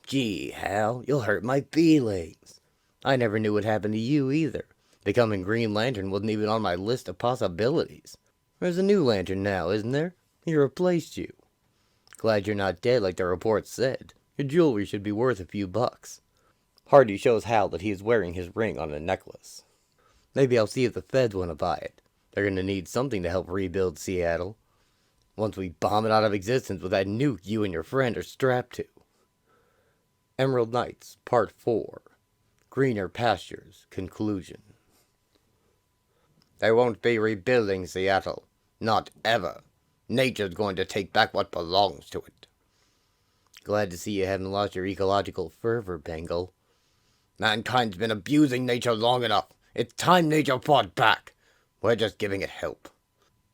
Gee, Hal, you'll hurt my feelings. I never knew what happened to you either. Becoming Green Lantern wasn't even on my list of possibilities. There's a new Lantern now, isn't there? He replaced you. Glad you're not dead like the report said. Your jewelry should be worth a few bucks. Hardy shows Hal that he is wearing his ring on a necklace. Maybe I'll see if the feds want to buy it. They're going to need something to help rebuild Seattle. Once we bomb it out of existence with that nuke you and your friend are strapped to. Emerald Nights, Part 4. Greener Pastures, Conclusion. They won't be rebuilding Seattle. Not ever. Nature's going to take back what belongs to it. Glad to see you haven't lost your ecological fervor, Bengal. Mankind's been abusing nature long enough. It's time nature fought back. We're just giving it help.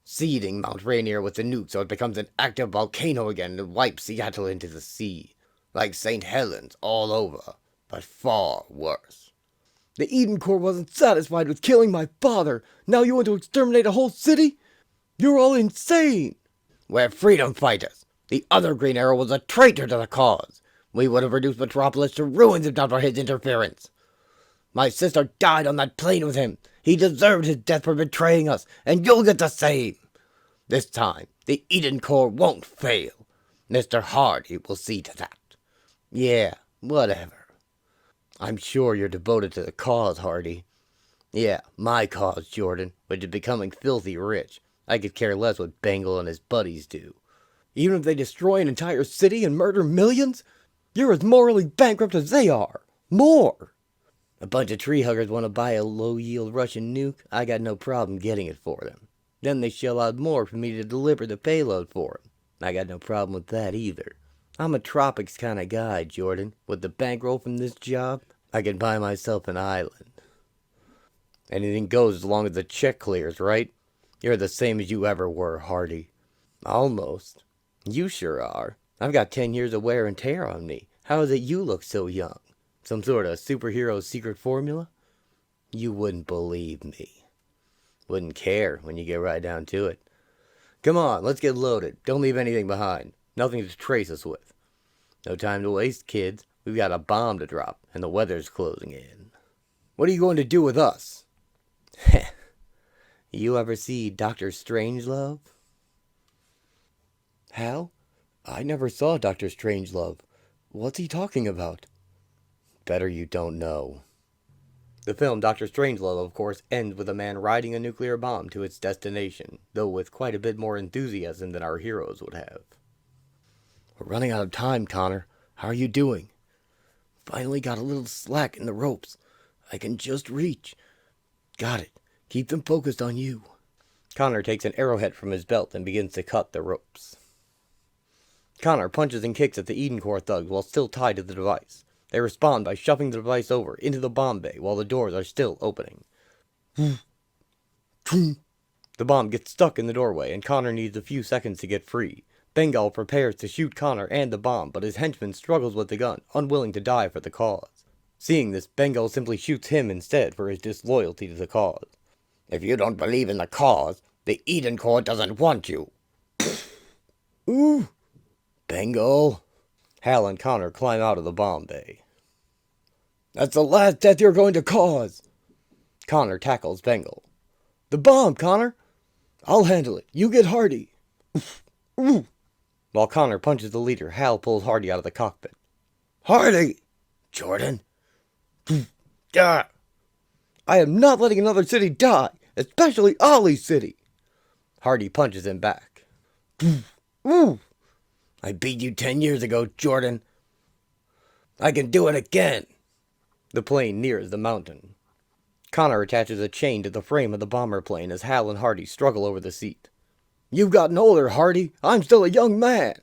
Seeding Mount Rainier with the nuke so it becomes an active volcano again and wipes Seattle into the sea. Like St. Helens all over, but far worse. The Eden Corps wasn't satisfied with killing my father. Now you want to exterminate a whole city? You're all insane. We're freedom fighters. The other Green Arrow was a traitor to the cause. We would have reduced Metropolis to ruins if not for his interference. My sister died on that plane with him. He deserved his death for betraying us, and you'll get the same. This time, the Eden Corps won't fail. Mr. Hardy will see to that. Yeah, whatever. I'm sure you're devoted to the cause, Hardy. Yeah, my cause, Jordan, which is becoming filthy rich. I could care less what Bengal and his buddies do. Even if they destroy an entire city and murder millions, you're as morally bankrupt as they are. More. A bunch of tree huggers want to buy a low-yield Russian nuke. I got no problem getting it for them. Then they shell out more for me to deliver the payload for 'em. I got no problem with that either. I'm a tropics kind of guy, Jordan. With the bankroll from this job, I can buy myself an island. Anything goes as long as the check clears, right? You're the same as you ever were, Hardy. Almost. You sure are. I've got 10 years of wear and tear on me. How is it you look so young? Some sort of superhero secret formula? You wouldn't believe me. Wouldn't care when you get right down to it. Come on, let's get loaded. Don't leave anything behind. Nothing to trace us with. No time to waste, kids. We've got a bomb to drop, and the weather's closing in. What are you going to do with us? You ever see Dr. Strangelove? Hal? I never saw Dr. Strangelove. What's he talking about? Better you don't know. The film Dr. Strangelove, of course, ends with a man riding a nuclear bomb to its destination, though with quite a bit more enthusiasm than our heroes would have. We're running out of time, Connor. How are you doing? Finally got a little slack in the ropes. I can just reach. Got it. Keep them focused on you. Connor takes an arrowhead from his belt and begins to cut the ropes. Connor punches and kicks at the Eden Corps thugs while still tied to the device. They respond by shoving the device over into the bomb bay while the doors are still opening. The bomb gets stuck in the doorway and Connor needs a few seconds to get free. Bengal prepares to shoot Connor and the bomb, but his henchman struggles with the gun, unwilling to die for the cause. Seeing this, Bengal simply shoots him instead for his disloyalty to the cause. If you don't believe in the cause, the Eden Corps doesn't want you. Ooh! Bengal! Hal and Connor climb out of the bomb bay. That's the last death you're going to cause! Connor tackles Bengal. The bomb, Connor! I'll handle it. You get Hardy. While Connor punches the leader, Hal pulls Hardy out of the cockpit. Hardy! Jordan? I am not letting another city die, especially Ollie's city. Hardy punches him back. I beat you 10 years ago, Jordan. I can do it again. The plane nears the mountain. Connor attaches a chain to the frame of the bomber plane as Hal and Hardy struggle over the seat. You've gotten older, Hardy. I'm still a young man.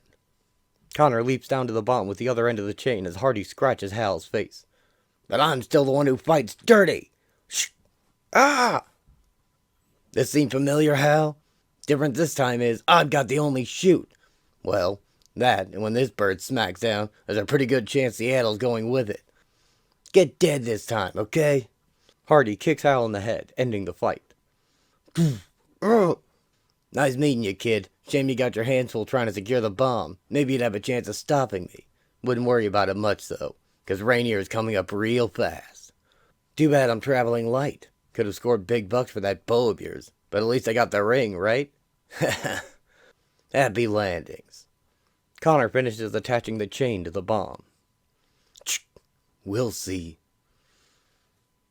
Connor leaps down to the bomb with the other end of the chain as Hardy scratches Hal's face. But I'm still the one who fights dirty. Shh. Ah! This seem familiar, Hal? Difference this time is I've got the only shoot. Well, that, and when this bird smacks down, there's a pretty good chance Seattle's going with it. Get dead this time, okay? Hardy kicks Hal in the head, ending the fight. Nice meeting you, kid. Shame you got your hands full trying to secure the bomb. Maybe you'd have a chance of stopping me. Wouldn't worry about it much, though, because Rainier is coming up real fast. Too bad I'm traveling light. Could have scored big bucks for that bow of yours, but at least I got the ring, right? Happy landings. Connor finishes attaching the chain to the bomb. We'll see.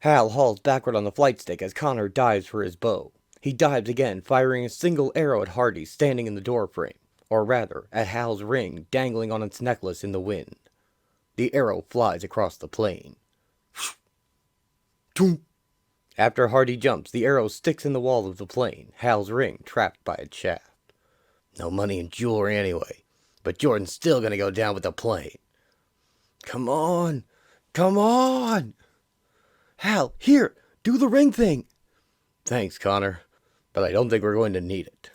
Hal hauls backward on the flight stick as Connor dives for his bow. He dives again, firing a single arrow at Hardy standing in the doorframe, or rather, at Hal's ring dangling on its necklace in the wind. The arrow flies across the plane. After Hardy jumps, the arrow sticks in the wall of the plane, Hal's ring trapped by its shaft. No money and jewelry anyway, but Jordan's still gonna go down with the plane. Come on! Come on! Hal, here! Do the ring thing! Thanks, Connor, but I don't think we're going to need it.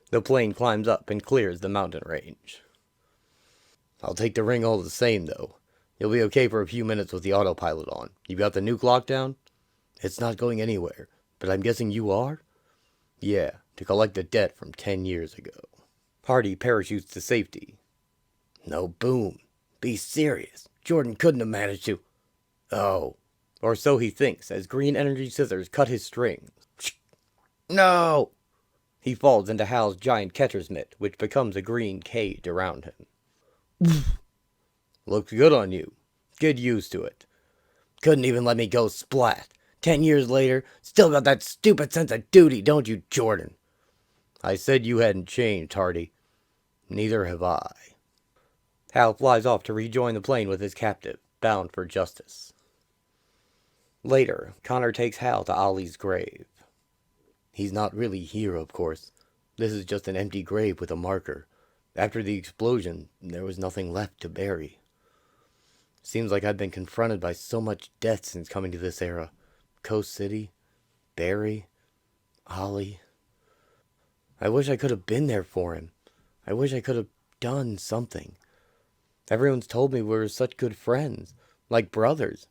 The plane climbs up and clears the mountain range. I'll take the ring all the same, though. You'll be okay for a few minutes with the autopilot on. You got the nuke lockdown? It's not going anywhere, but I'm guessing you are? Yeah, to collect the debt from 10 years ago. Hardy parachutes to safety. No boom. Be serious. Jordan couldn't have managed to... Oh. Or so he thinks, as green energy scissors cut his strings. No! He falls into Hal's giant catcher's mitt, which becomes a green cage around him. Looks good on you. Get used to it. Couldn't even let me go splat. 10 years later, still got that stupid sense of duty, don't you, Jordan? I said you hadn't changed, Hardy. Neither have I. Hal flies off to rejoin the plane with his captive, bound for justice. Later, Connor takes Hal to Ollie's grave. He's not really here, of course. This is just an empty grave with a marker. After the explosion, there was nothing left to bury. Seems like I've been confronted by so much death since coming to this era. Coast City, Barry, Ollie. I wish I could have been there for him. I wish I could have done something. Everyone's told me we were such good friends, like brothers,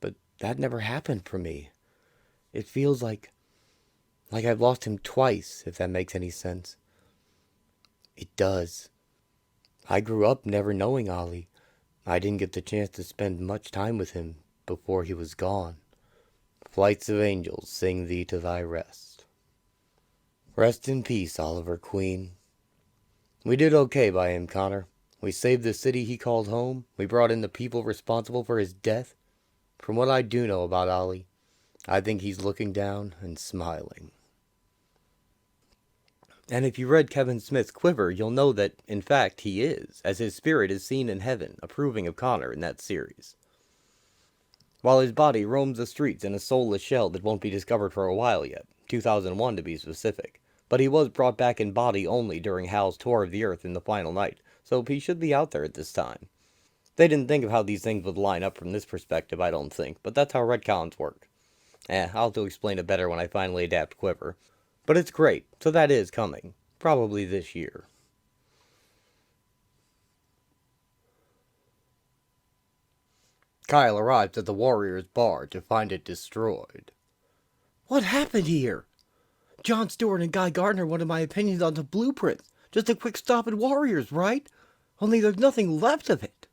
but that never happened for me. It feels like I've lost him twice, if that makes any sense. It does. I grew up never knowing Ollie. I didn't get the chance to spend much time with him before he was gone. Flights of angels sing thee to thy rest. Rest in peace, Oliver Queen. We did okay by him, Connor. We saved the city he called home. We brought in the people responsible for his death. From what I do know about Ollie, I think he's looking down and smiling. And if you read Kevin Smith's Quiver, you'll know that, in fact, he is, as his spirit is seen in heaven, approving of Connor in that series. While his body roams the streets in a soulless shell that won't be discovered for a while yet, 2001 to be specific, but he was brought back in body only during Hal's tour of the Earth in the final night, so he should be out there at this time. They didn't think of how these things would line up from this perspective, I don't think, but that's how retcons work. I'll have to explain it better when I finally adapt Quiver. But it's great, so that is coming. Probably this year. Kyle arrives at the Warriors' bar to find it destroyed. What happened here? John Stewart and Guy Gardner wanted my opinions on the blueprints. Just a quick stop at Warriors, right? Only there's nothing left of it.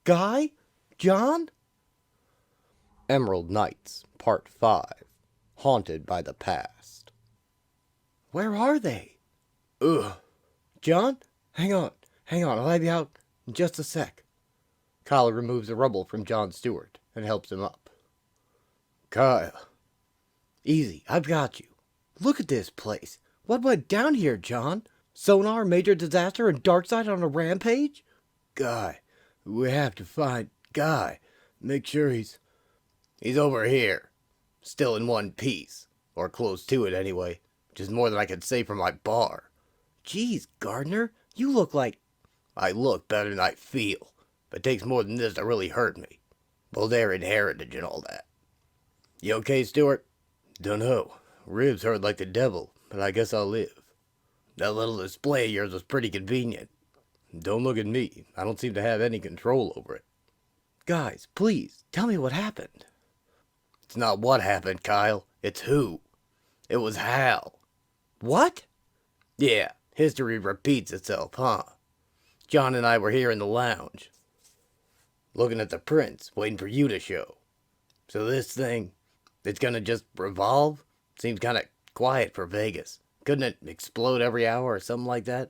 Guy? John? Emerald Nights, Part 5. Haunted by the Past. Where are they? Ugh. John? Hang on. I'll have you out in just a sec. Kyle removes the rubble from John Stewart and helps him up. Kyle. Easy, I've got you. Look at this place. What went down here, John? Sonar, major disaster, and Darkseid on a rampage? Guy. We have to find Guy. Make sure he's over here. Still in one piece. Or close to it anyway. Which is more than I can say for my bar. Geez, Gardner, you look like... I look better than I feel. But it takes more than this to really hurt me. Baldarian heritage and all that. You okay, Stewart? Dunno. Ribs hurt like the devil, but I guess I'll live. That little display of yours was pretty convenient. Don't look at me. I don't seem to have any control over it. Guys, please, tell me what happened. It's not what happened, Kyle. It's who. It was Hal. What? Yeah, history repeats itself, huh? John and I were here in the lounge. Looking at the prints, waiting for you to show. So this thing, it's gonna just revolve? Seems kinda quiet for Vegas. Couldn't it explode every hour or something like that?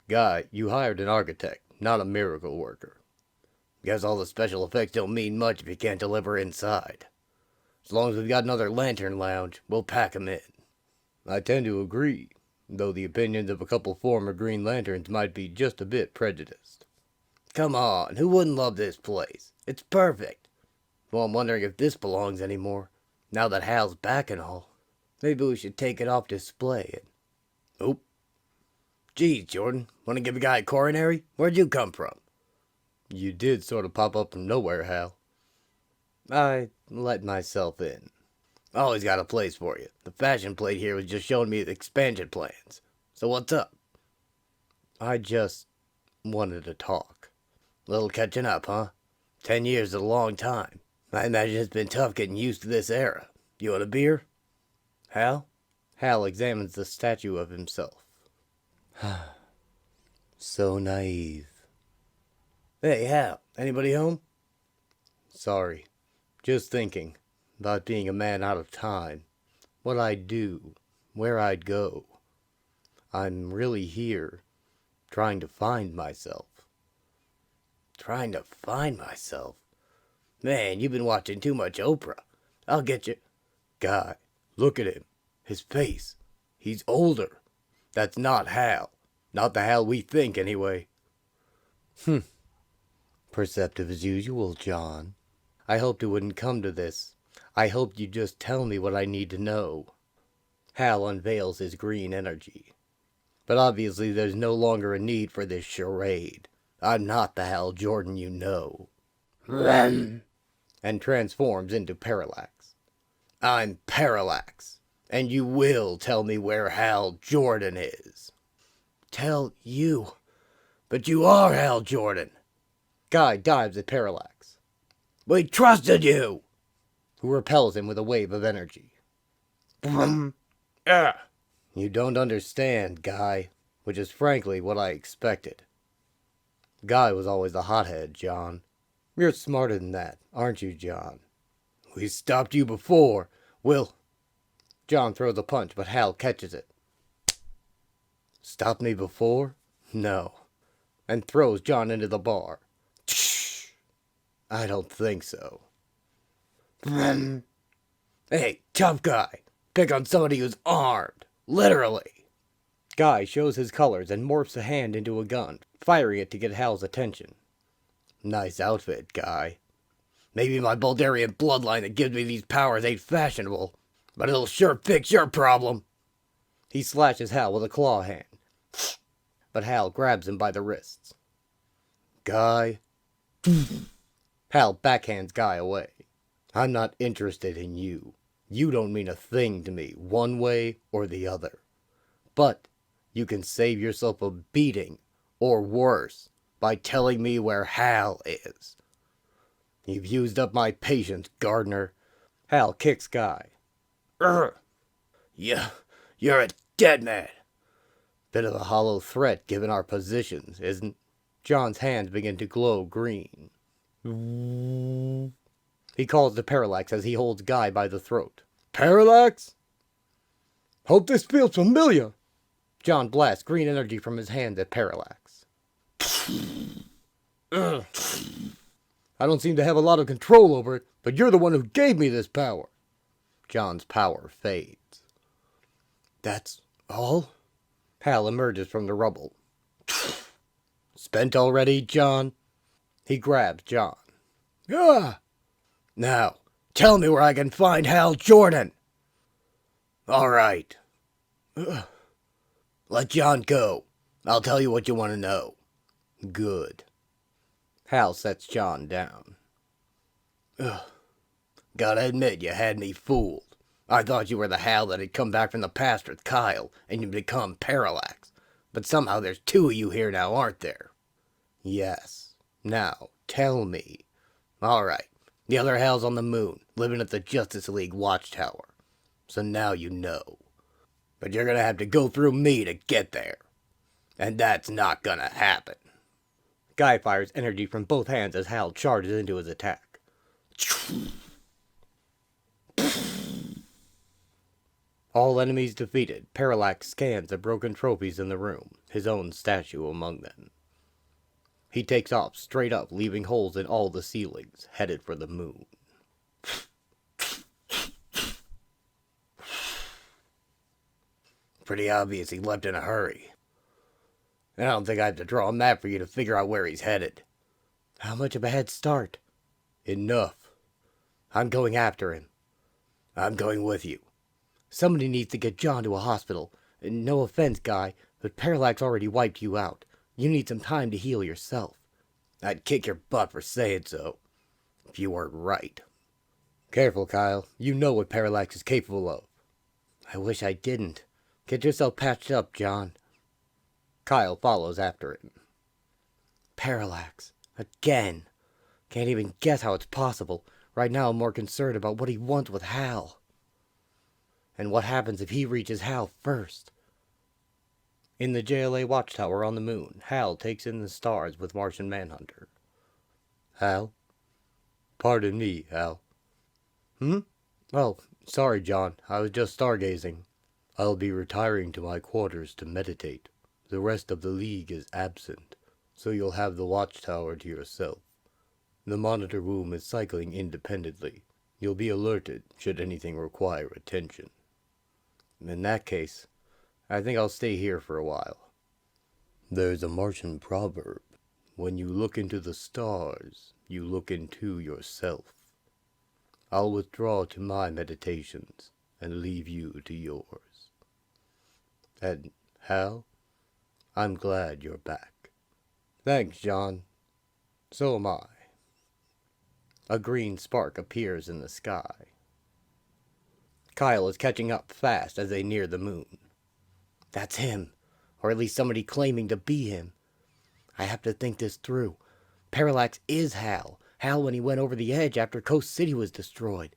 Guy, you hired an architect, not a miracle worker. Guess all the special effects don't mean much if you can't deliver inside. As long as we've got another lantern lounge, we'll pack 'em in. I tend to agree, though the opinions of a couple former Green Lanterns might be just a bit prejudiced. Come on, who wouldn't love this place? It's perfect. Well, I'm wondering if this belongs anymore, now that Hal's back and all. Maybe we should take it off display and... Oop. Geez, Jordan, want to give a guy a coronary? Where'd you come from? You did sort of pop up from nowhere, Hal. I let myself in. Always got a place for you. The fashion plate here was just showing me the expansion plans. So what's up? I just wanted to talk. Little catching up, huh? 10 years is a long time. I imagine it's been tough getting used to this era. You want a beer? Hal? Hal examines the statue of himself. So naive. Hey, Hal, anybody home? Sorry. Just thinking about being a man out of time. What I'd do. Where I'd go. I'm really here, trying to find myself. Trying to find myself? Man, you've been watching too much Oprah. I'll get you. Guy, look at him. His face. He's older. That's not Hal. Not the Hal we think, anyway. Perceptive as usual, John. I hoped it wouldn't come to this. I hoped you'd just tell me what I need to know. Hal unveils his green energy. But obviously there's no longer a need for this charade. I'm not the Hal Jordan you know. And transforms into Parallax. I'm Parallax, and you will tell me where Hal Jordan is. Tell you. But you are Hal Jordan. Guy dives at Parallax, We trusted you. who repels him with a wave of energy. You don't understand, Guy, which is frankly what I expected. Guy was always the hothead, John. You're smarter than that, aren't you, John? We stopped you before. John throws a punch, but Hal catches it. Stopped me before? No. And throws John into the bar. I don't think so. Hey, tough guy. Pick on somebody who's armed. Literally. Guy shows his colors and morphs a hand into a gun, firing it to get Hal's attention. Nice outfit, Guy. Maybe my Baldarian bloodline that gives me these powers ain't fashionable, but it'll sure fix your problem. He slashes Hal with a claw hand, but Hal grabs him by the wrists. Guy. Hal backhands Guy away. I'm not interested in you. You don't mean a thing to me, one way or the other. But you can save yourself a beating, or worse, by telling me where Hal is. You've used up my patience, Gardner. Hal kicks Guy. Yeah, you're a dead man. Bit of a hollow threat given our positions, isn't? John's hands begin to glow green. He calls to Parallax as he holds Guy by the throat. Parallax? Hope this feels familiar. John blasts green energy from his hand at Parallax. I don't seem to have a lot of control over it, but you're the one who gave me this power. John's power fades. That's all? Hal emerges from the rubble. Spent already, John? He grabs John. Now, tell me where I can find Hal Jordan. All right. Let John go. I'll tell you what you want to know. Good. Hal sets John down. Gotta admit, you had me fooled. I thought you were the Hal that had come back from the past with Kyle, and you'd become Parallax. But somehow there's two of you here now, aren't there? Yes. Now, tell me. All right. The other Hal's on the moon, living at the Justice League watchtower. So now you know. But you're gonna have to go through me to get there. And that's not gonna happen. Guy fires energy from both hands as Hal charges into his attack. All enemies defeated, Parallax scans the broken trophies in the room, his own statue among them. He takes off straight up, leaving holes in all the ceilings, headed for the moon. Pretty obvious he left in a hurry. I don't think I have to draw a map for you to figure out where he's headed. How much of a head start? Enough. I'm going after him. I'm going with you. Somebody needs to get John to a hospital. No offense, Guy, but Parallax already wiped you out. You need some time to heal yourself. I'd kick your butt for saying so, if you weren't right. Careful, Kyle. You know what Parallax is capable of. I wish I didn't. Get yourself patched up, John. Kyle follows after him. Parallax. Again. Can't even guess how it's possible. Right now I'm more concerned about what he wants with Hal. And what happens if he reaches Hal first? In the JLA watchtower on the moon, Hal takes in the stars with Martian Manhunter. Hal? Pardon me, Hal. Oh, sorry, John. I was just stargazing. I'll be retiring to my quarters to meditate. The rest of the League is absent, so you'll have the watchtower to yourself. The monitor room is cycling independently. You'll be alerted should anything require attention. In that case, I think I'll stay here for a while. There's a Martian proverb. When you look into the stars, you look into yourself. I'll withdraw to my meditations and leave you to yours. And, Hal, I'm glad you're back. Thanks, John. So am I. A green spark appears in the sky. Kyle is catching up fast as they near the moon. That's him, or at least somebody claiming to be him. I have to think this through. Parallax is Hal. Hal when he went over the edge after Coast City was destroyed.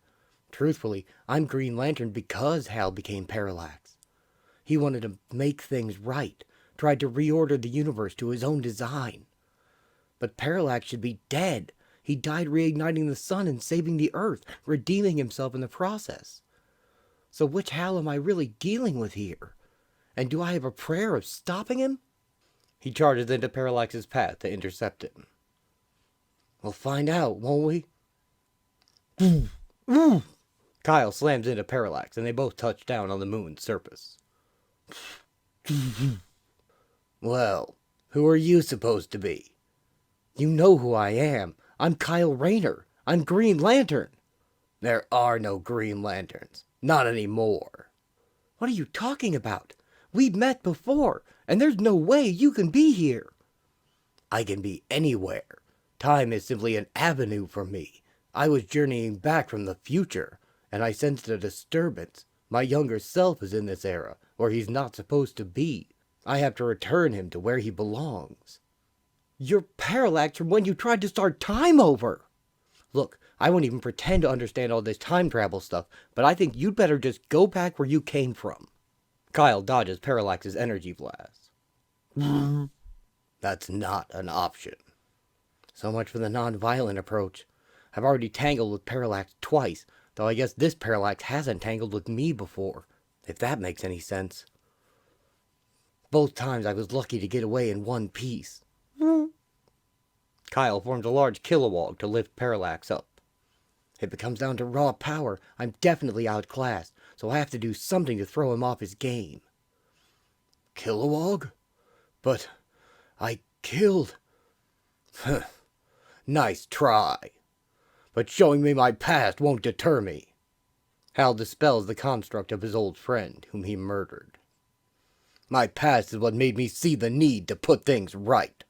Truthfully, I'm Green Lantern because Hal became Parallax. He wanted to make things right, tried to reorder the universe to his own design. But Parallax should be dead. He died reigniting the sun and saving the Earth, redeeming himself in the process. So which Hal am I really dealing with here? And do I have a prayer of stopping him? He charges into Parallax's path to intercept him. We'll find out, won't we? Kyle slams into Parallax, and they both touch down on the moon's surface. Well, who are you supposed to be? You know who I am. I'm Kyle Rayner. I'm Green Lantern. There are no Green Lanterns. Not anymore. What are you talking about? We've met before, and there's no way you can be here. I can be anywhere. Time is simply an avenue for me. I was journeying back from the future, and I sensed a disturbance. My younger self is in this era, where he's not supposed to be. I have to return him to where he belongs. You're Parallax from when you tried to start time over. Look, I won't even pretend to understand all this time travel stuff, but I think you'd better just go back where you came from. Kyle dodges Parallax's energy blast. That's not an option. So much for the non-violent approach. I've already tangled with Parallax twice, though I guess this Parallax hasn't tangled with me before, if that makes any sense. Both times I was lucky to get away in one piece. Kyle forms a large kilowog to lift Parallax up. If it comes down to raw power, I'm definitely outclassed, so I have to do something to throw him off his game. Kilowog? But I killed... Nice try. But showing me my past won't deter me. Hal dispels the construct of his old friend, whom he murdered. My past is what made me see the need to put things right.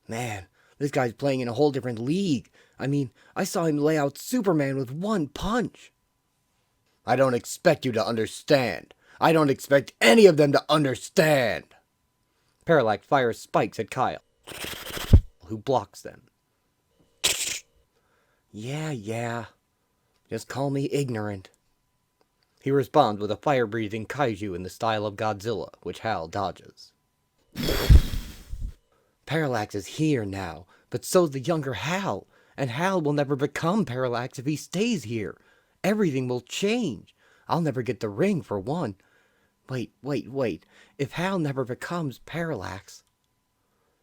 Man, this guy's playing in a whole different league. I mean, I saw him lay out Superman with one punch. I don't expect you to understand. I don't expect any of them to understand. Parallax fires spikes at Kyle, who blocks them. Yeah. Just call me ignorant. He responds with a fire-breathing kaiju in the style of Godzilla, which Hal dodges. Parallax is here now, but so's the younger Hal, and Hal will never become Parallax if he stays here. Everything will change. I'll never get the ring, for one. Wait. If Hal never becomes Parallax,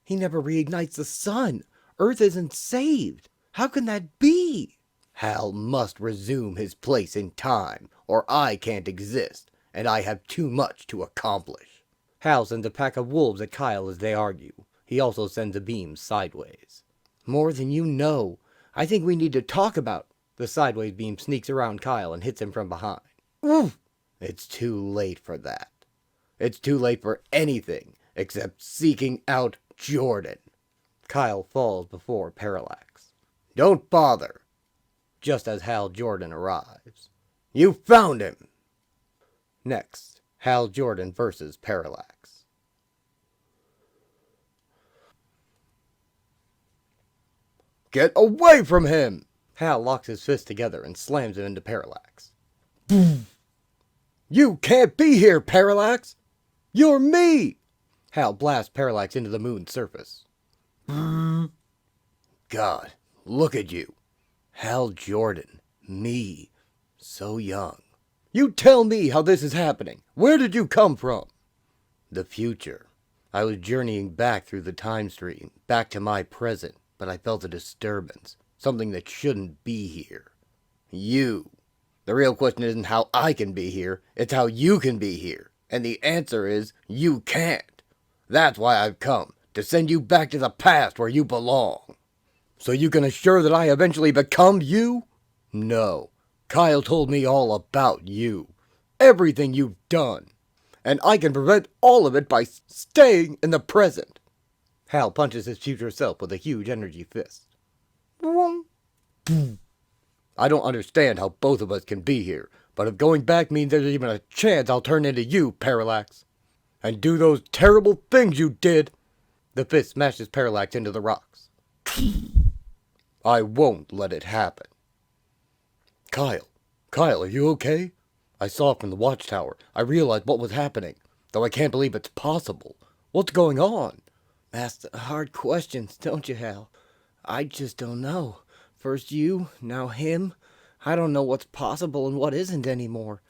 he never reignites the sun. Earth isn't saved. How can that be? Hal must resume his place in time, or I can't exist, and I have too much to accomplish. Hal sends a pack of wolves at Kyle as they argue. He also sends a beam sideways. More than you know. I think we need to talk about... The sideways beam sneaks around Kyle and hits him from behind. Oof. It's too late for that. It's too late for anything except seeking out Jordan. Kyle falls before Parallax. Don't bother. Just as Hal Jordan arrives. You found him! Next, Hal Jordan versus Parallax. Get away from him! Hal locks his fists together and slams him into Parallax. You can't be here, Parallax! You're me! Hal blasts Parallax into the moon's surface. God, look at you. Hal Jordan. Me. So young. You tell me how this is happening. Where did you come from? The future. I was journeying back through the time stream, back to my present, but I felt a disturbance. Something that shouldn't be here. You. The real question isn't how I can be here, it's how you can be here. And the answer is, you can't. That's why I've come, to send you back to the past where you belong. So you can assure that I eventually become you? No. Kyle told me all about you. Everything you've done. and I can prevent all of it by staying in the present. Hal punches his future self with a huge energy fist. I don't understand how both of us can be here, but if going back means there's even a chance I'll turn into you, Parallax, and do those terrible things you did. The fist smashes Parallax into the rocks. I won't let it happen. Kyle, are you okay? I saw it from the watchtower. I realized what was happening, though I can't believe it's possible. What's going on? Ask the hard questions, don't you, Hal? I just don't know. First you, now him. I don't know what's possible and what isn't anymore.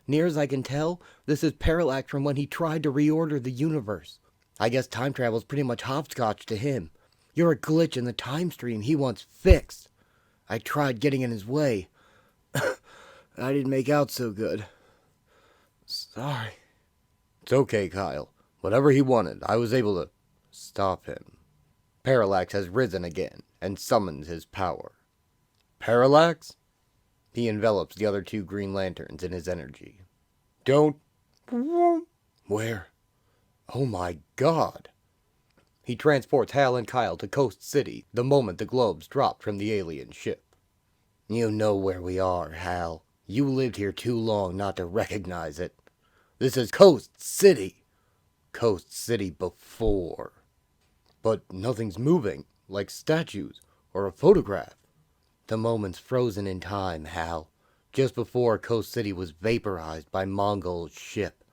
Near as I can tell, this is Parallax from when he tried to reorder the universe. I guess time travel's pretty much hopscotch to him. You're a glitch in the time stream he wants fixed. I tried getting in his way. I didn't make out so good. Sorry. It's okay, Kyle. Whatever he wanted, I was able to stop him. Parallax has risen again and summons his power. Parallax? He envelops the other two Green Lanterns in his energy. Don't... Where? Oh my God. He transports Hal and Kyle to Coast City the moment the globes dropped from the alien ship. You know where we are, Hal. You lived here too long not to recognize it. This is Coast City. Coast City before. But nothing's moving, like statues or a photograph. The moment's frozen in time, Hal. Just before Coast City was vaporized by Mongol's ship.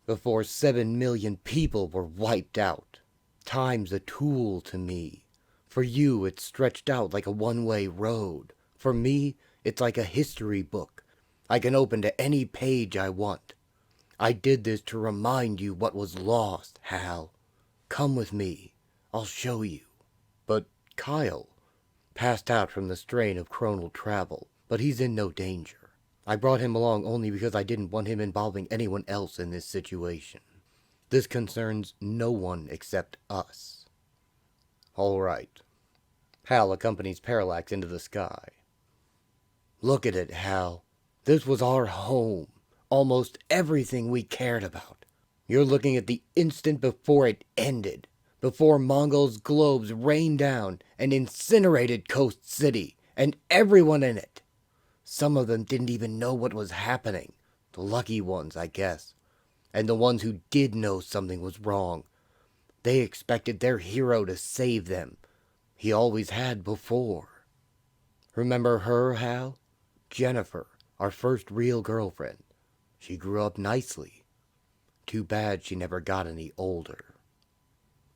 Before 7 million people were wiped out. Time's a tool to me. For you, it's stretched out like a one-way road. For me, it's like a history book. I can open to any page I want. I did this to remind you what was lost, Hal. Come with me. I'll show you. But Kyle passed out from the strain of chronal travel, but he's in no danger. I brought him along only because I didn't want him involving anyone else in this situation. This concerns no one except us. All right. Hal accompanies Parallax into the sky. Look at it, Hal. This was our home. Almost everything we cared about. You're looking at the instant before it ended. Before Mongol's globes rained down and incinerated Coast City and everyone in it. Some of them didn't even know what was happening. The lucky ones, I guess. And the ones who did know something was wrong. They expected their hero to save them. He always had before. Remember her, Hal? Jennifer, our first real girlfriend. She grew up nicely. Too bad she never got any older.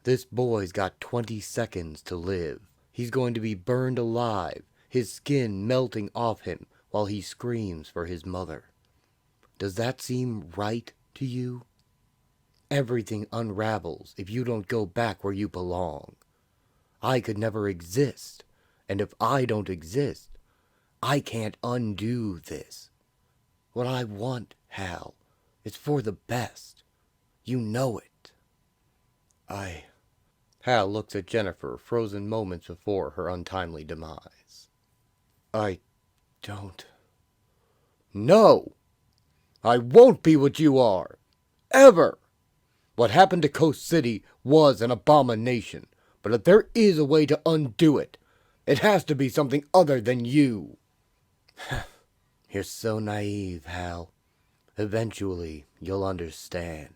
This boy's got 20 seconds to live. He's going to be burned alive, his skin melting off him while he screams for his mother. Does that seem right to you? Everything unravels if you don't go back where you belong. I could never exist, and if I don't exist, I can't undo this. What I want, Hal, is for the best. You know it. Hal looks at Jennifer, frozen moments before her untimely demise. I don't. No! I won't be what you are! Ever! What happened to Coast City was an abomination, but if there is a way to undo it, it has to be something other than you. You're so naive, Hal. Eventually, you'll understand.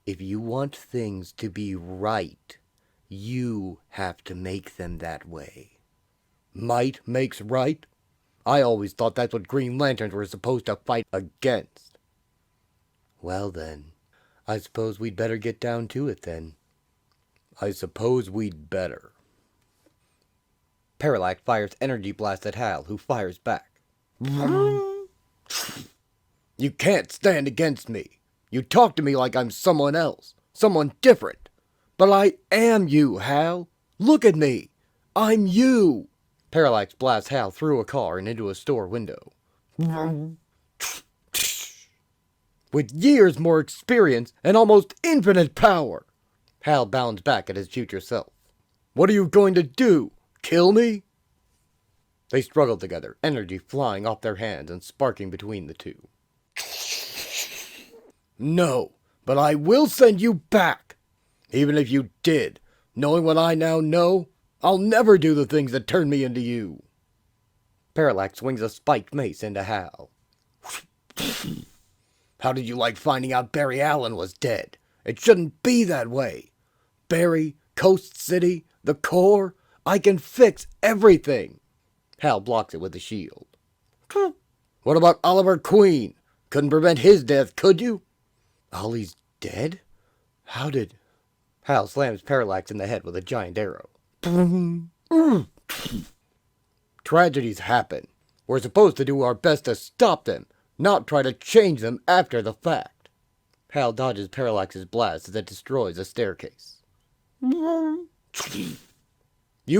If you want things to be right, you have to make them that way. Might makes right? I always thought that's what Green Lanterns were supposed to fight against. Well then, I suppose we'd better get down to it then. I suppose we'd better. Parallax fires energy blast at Hal, who fires back. You can't stand against me. You talk to me like I'm someone else, someone different. But I am you, Hal. Look at me. I'm you. Parallax blasts Hal through a car and into a store window. With years more experience and almost infinite power. Hal bounds back at his future self. What are you going to do? Kill me? They struggle together, energy flying off their hands and sparking between the two. No, But I will send you back. Even if you did, knowing what I now know, I'll never do the things that turned me into you. Parallax swings a spiked mace into Hal. How did you like finding out Barry Allen was dead? It shouldn't be that way. Barry, Coast City, the core, I can fix everything. Hal blocks it with the shield. What about Oliver Queen? Couldn't prevent his death, could you? Ollie's dead? How did... Hal slams Parallax in the head with a giant arrow. Tragedies happen. We're supposed to do our best to stop them, not try to change them after the fact. Hal dodges Parallax's blast as it destroys a staircase. You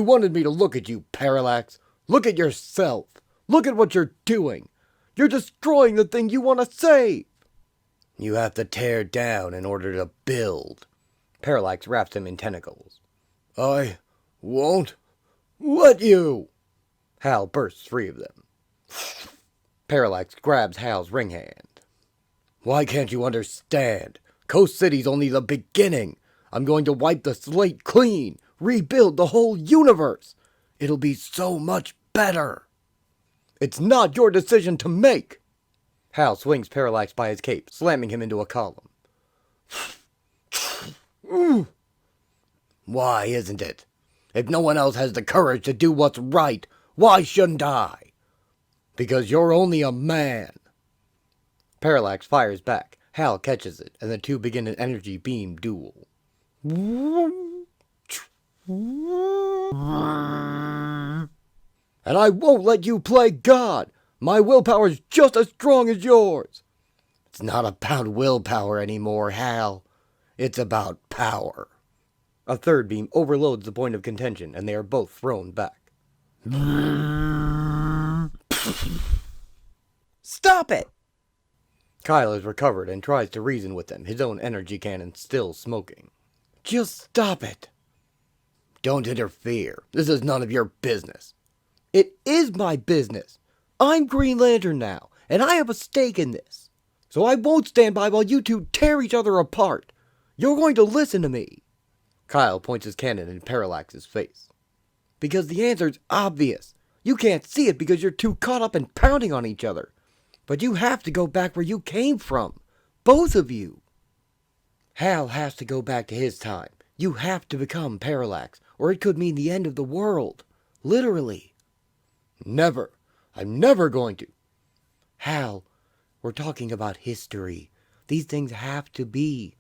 wanted me to look at you, Parallax. Look at yourself. Look at what you're doing. You're destroying the thing you want to save. You have to tear down in order to build. Parallax wraps him in tentacles. I won't let you. Hal bursts free of them. Parallax grabs Hal's ring hand. Why can't you understand? Coast City's only the beginning. I'm going to wipe the slate clean, rebuild the whole universe. It'll be so much better. It's not your decision to make. Hal swings Parallax by his cape, slamming him into a column. Why isn't it? If no one else has the courage to do what's right, why shouldn't I? Because you're only a man. Parallax fires back. Hal catches it, and the two begin an energy beam duel. And I won't let you play God. My willpower's just as strong as yours. It's not about willpower anymore, Hal. It's about power. A third beam overloads the point of contention, and they are both thrown back. Stop it! Kyle is recovered and tries to reason with them, his own energy cannon still smoking. Just stop it. Don't interfere. This is none of your business. It is my business. I'm Green Lantern now, and I have a stake in this. So I won't stand by while you two tear each other apart. You're going to listen to me. Kyle points his cannon in Parallax's face. Because the answer's obvious. You can't see it because you're too caught up in pounding on each other. But you have to go back where you came from. Both of you. Hal has to go back to his time. You have to become Parallax, or it could mean the end of the world. Literally. Never. I'm never going to. Hal, we're talking about history. These things have to be.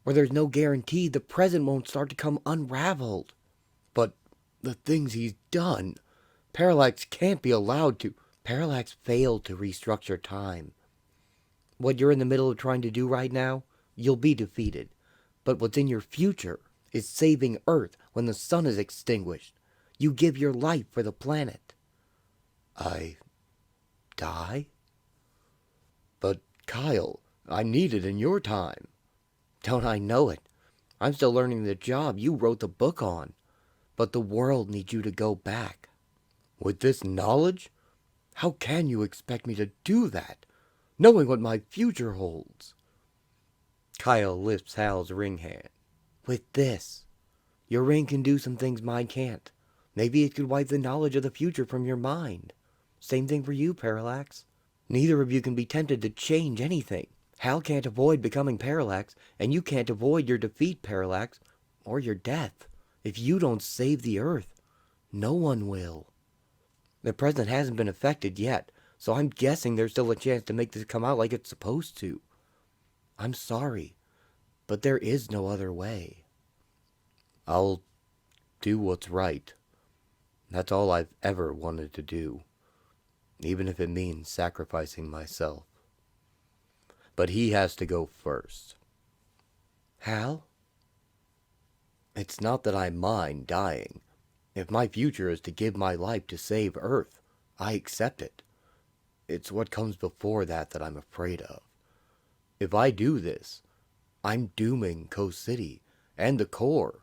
Or there's no guarantee the present won't start to come unraveled. But the things he's done, Parallax can't be allowed to. Parallax failed to restructure time. What you're in the middle of trying to do right now, you'll be defeated. But what's in your future is saving Earth when the sun is extinguished. You give your life for the planet. I die? But Kyle, I need it in your time. Don't I know it? I'm still learning the job you wrote the book on. But the world needs you to go back. With this knowledge? How can you expect me to do that, knowing what my future holds? Kyle lifts Hal's ring hand. With this, your ring can do some things mine can't. Maybe it could wipe the knowledge of the future from your mind. Same thing for you, Parallax. Neither of you can be tempted to change anything. Hal can't avoid becoming Parallax, and you can't avoid your defeat, Parallax, or your death. If you don't save the Earth, no one will. The present hasn't been affected yet, so I'm guessing there's still a chance to make this come out like it's supposed to. I'm sorry, but there is no other way. I'll do what's right. That's all I've ever wanted to do, even if it means sacrificing myself. But he has to go first. Hal? It's not that I mind dying. If my future is to give my life to save Earth, I accept it. It's what comes before that I'm afraid of. If I do this, I'm dooming Coast City and the core.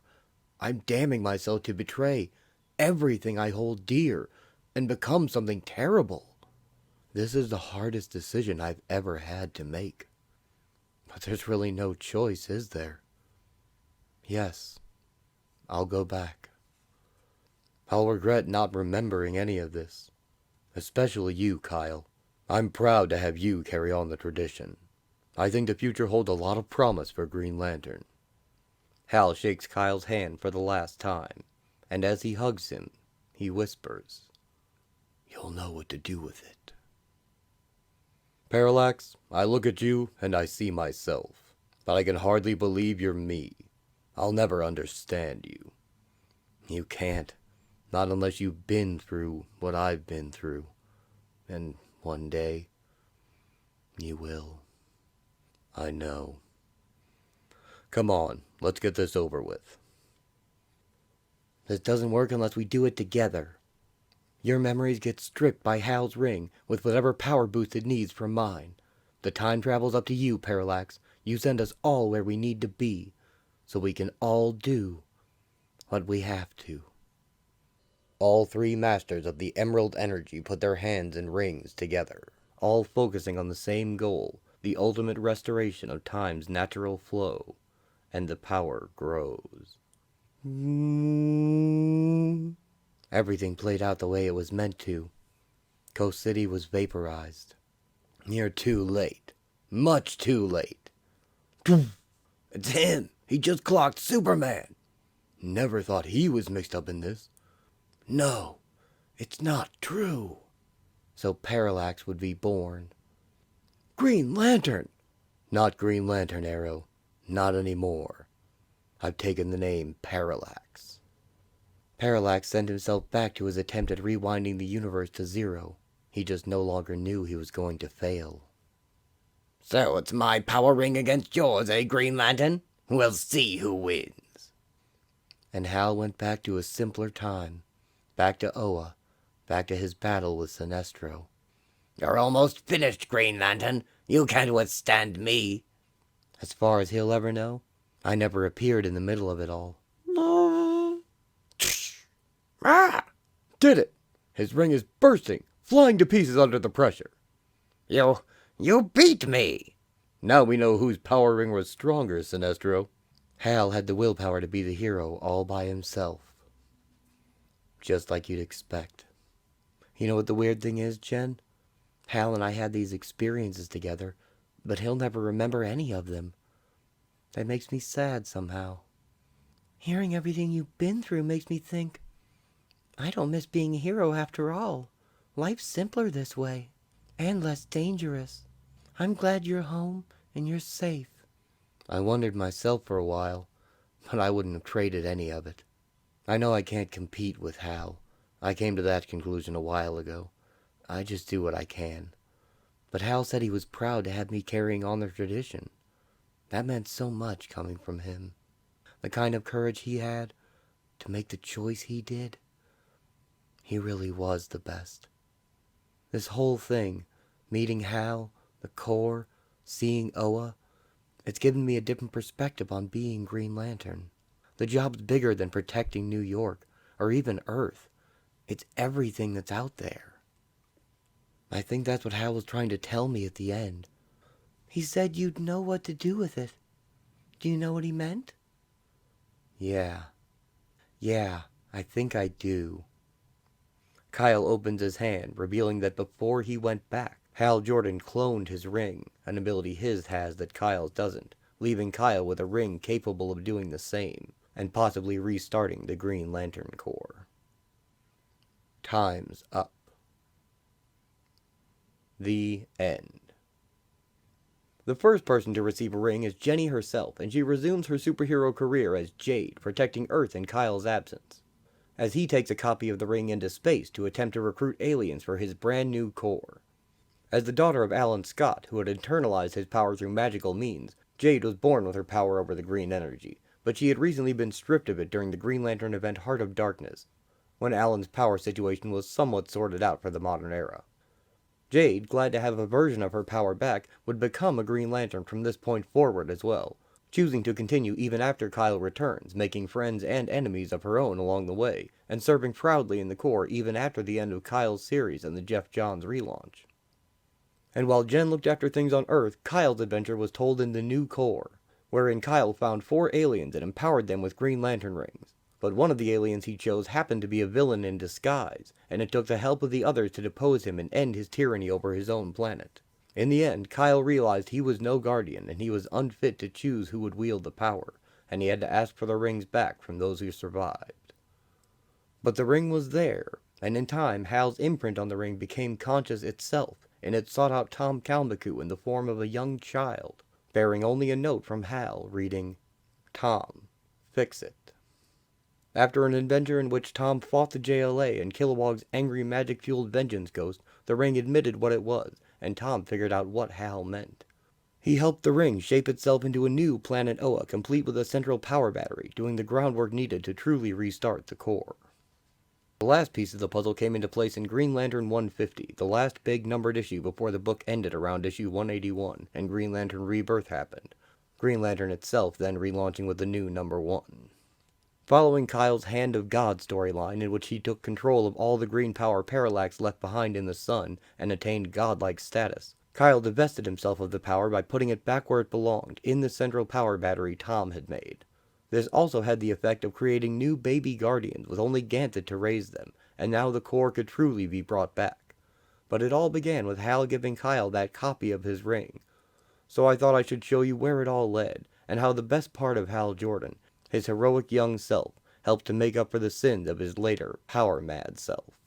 I'm damning myself to betray everything I hold dear and become something terrible. This is the hardest decision I've ever had to make. But there's really no choice, is there? Yes, I'll go back. I'll regret not remembering any of this. Especially you, Kyle. I'm proud to have you carry on the tradition. I think the future holds a lot of promise for Green Lantern. Hal shakes Kyle's hand for the last time, and as he hugs him, he whispers, You'll know what to do with it. Parallax, I look at you and I see myself, but I can hardly believe you're me. I'll never understand you. You can't. Not unless you've been through what I've been through. And one day, you will. I know. Come on, let's get this over with. This doesn't work unless we do it together. Your memories get stripped by Hal's ring with whatever power boost it needs from mine. The time travel's up to you, Parallax. You send us all where we need to be, so we can all do what we have to. All three masters of the Emerald Energy put their hands in rings together, all focusing on the same goal, the ultimate restoration of time's natural flow, and the power grows. Everything played out the way it was meant to. Coast City was vaporized. You're too late. Much too late. It's him! He just clocked Superman! Never thought he was mixed up in this. No, it's not true. So Parallax would be born. Green Lantern! Not Green Lantern, Arrow. Not anymore. I've taken the name Parallax. Parallax sent himself back to his attempt at rewinding the universe to zero. He just no longer knew he was going to fail. So it's my power ring against yours, eh, Green Lantern? We'll see who wins. And Hal went back to a simpler time. Back to Oa. Back to his battle with Sinestro. You're almost finished, Green Lantern. You can't withstand me. As far as he'll ever know, I never appeared in the middle of it all. Ah! Did it! His ring is bursting, flying to pieces under the pressure. You beat me! Now we know whose power ring was stronger, Sinestro. Hal had the willpower to be the hero all by himself. Just like you'd expect. You know what the weird thing is, Jen? Hal and I had these experiences together, but he'll never remember any of them. That makes me sad somehow. Hearing everything you've been through makes me think, I don't miss being a hero after all. Life's simpler this way, and less dangerous. I'm glad you're home and you're safe. I wondered myself for a while, but I wouldn't have traded any of it. I know I can't compete with Hal. I came to that conclusion a while ago. I just do what I can. But Hal said he was proud to have me carrying on the tradition. That meant so much coming from him. The kind of courage he had to make the choice he did. He really was the best. This whole thing, meeting Hal, the Corps, seeing Oa, it's given me a different perspective on being Green Lantern. The job's bigger than protecting New York, or even Earth. It's everything that's out there. I think that's what Hal was trying to tell me at the end. He said you'd know what to do with it. Do you know what he meant? Yeah, I think I do. Kyle opens his hand, revealing that before he went back, Hal Jordan cloned his ring, an ability his has that Kyle's doesn't, leaving Kyle with a ring capable of doing the same, and possibly restarting the Green Lantern Corps. Time's up. The end. The first person to receive a ring is Jenny herself, and she resumes her superhero career as Jade, protecting Earth in Kyle's absence, as he takes a copy of the ring into space to attempt to recruit aliens for his brand new Corps. As the daughter of Alan Scott, who had internalized his power through magical means, Jade was born with her power over the green energy, but she had recently been stripped of it during the Green Lantern event Heart of Darkness, when Alan's power situation was somewhat sorted out for the modern era. Jade, glad to have a version of her power back, would become a Green Lantern from this point forward as well, choosing to continue even after Kyle returns, making friends and enemies of her own along the way, and serving proudly in the Corps even after the end of Kyle's series and the Jeff Johns relaunch. And while Jen looked after things on Earth, Kyle's adventure was told in the New Core, wherein Kyle found 4 aliens and empowered them with Green Lantern rings. But one of the aliens he chose happened to be a villain in disguise, and it took the help of the others to depose him and end his tyranny over his own planet. In the end, Kyle realized he was no guardian, and he was unfit to choose who would wield the power, and he had to ask for the rings back from those who survived. But the ring was there, and in time, Hal's imprint on the ring became conscious itself, and it sought out Tom Kalmaku in the form of a young child, bearing only a note from Hal, reading, "Tom, fix it." After an adventure in which Tom fought the JLA and Kilowog's angry magic-fueled vengeance ghost, the ring admitted what it was, and Tom figured out what Hal meant. He helped the ring shape itself into a new Planet Oa, complete with a central power battery, doing the groundwork needed to truly restart the core. The last piece of the puzzle came into place in Green Lantern 150, the last big numbered issue before the book ended around issue 181, and Green Lantern Rebirth happened. Green Lantern itself then relaunching with the new number 1. Following Kyle's Hand of God storyline, in which he took control of all the green power Parallax left behind in the sun and attained godlike status, Kyle divested himself of the power by putting it back where it belonged, in the central power battery Tom had made. This also had the effect of creating new baby guardians with only Ganthet to raise them, and now the core could truly be brought back. But it all began with Hal giving Kyle that copy of his ring. So I thought I should show you where it all led, and how the best part of Hal Jordan, his heroic young self, helped to make up for the sins of his later, power-mad self.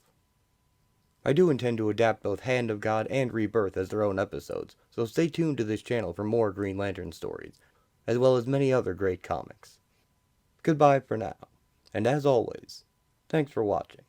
I do intend to adapt both Hand of God and Rebirth as their own episodes, so stay tuned to this channel for more Green Lantern stories, as well as many other great comics. Goodbye for now, and as always, thanks for watching.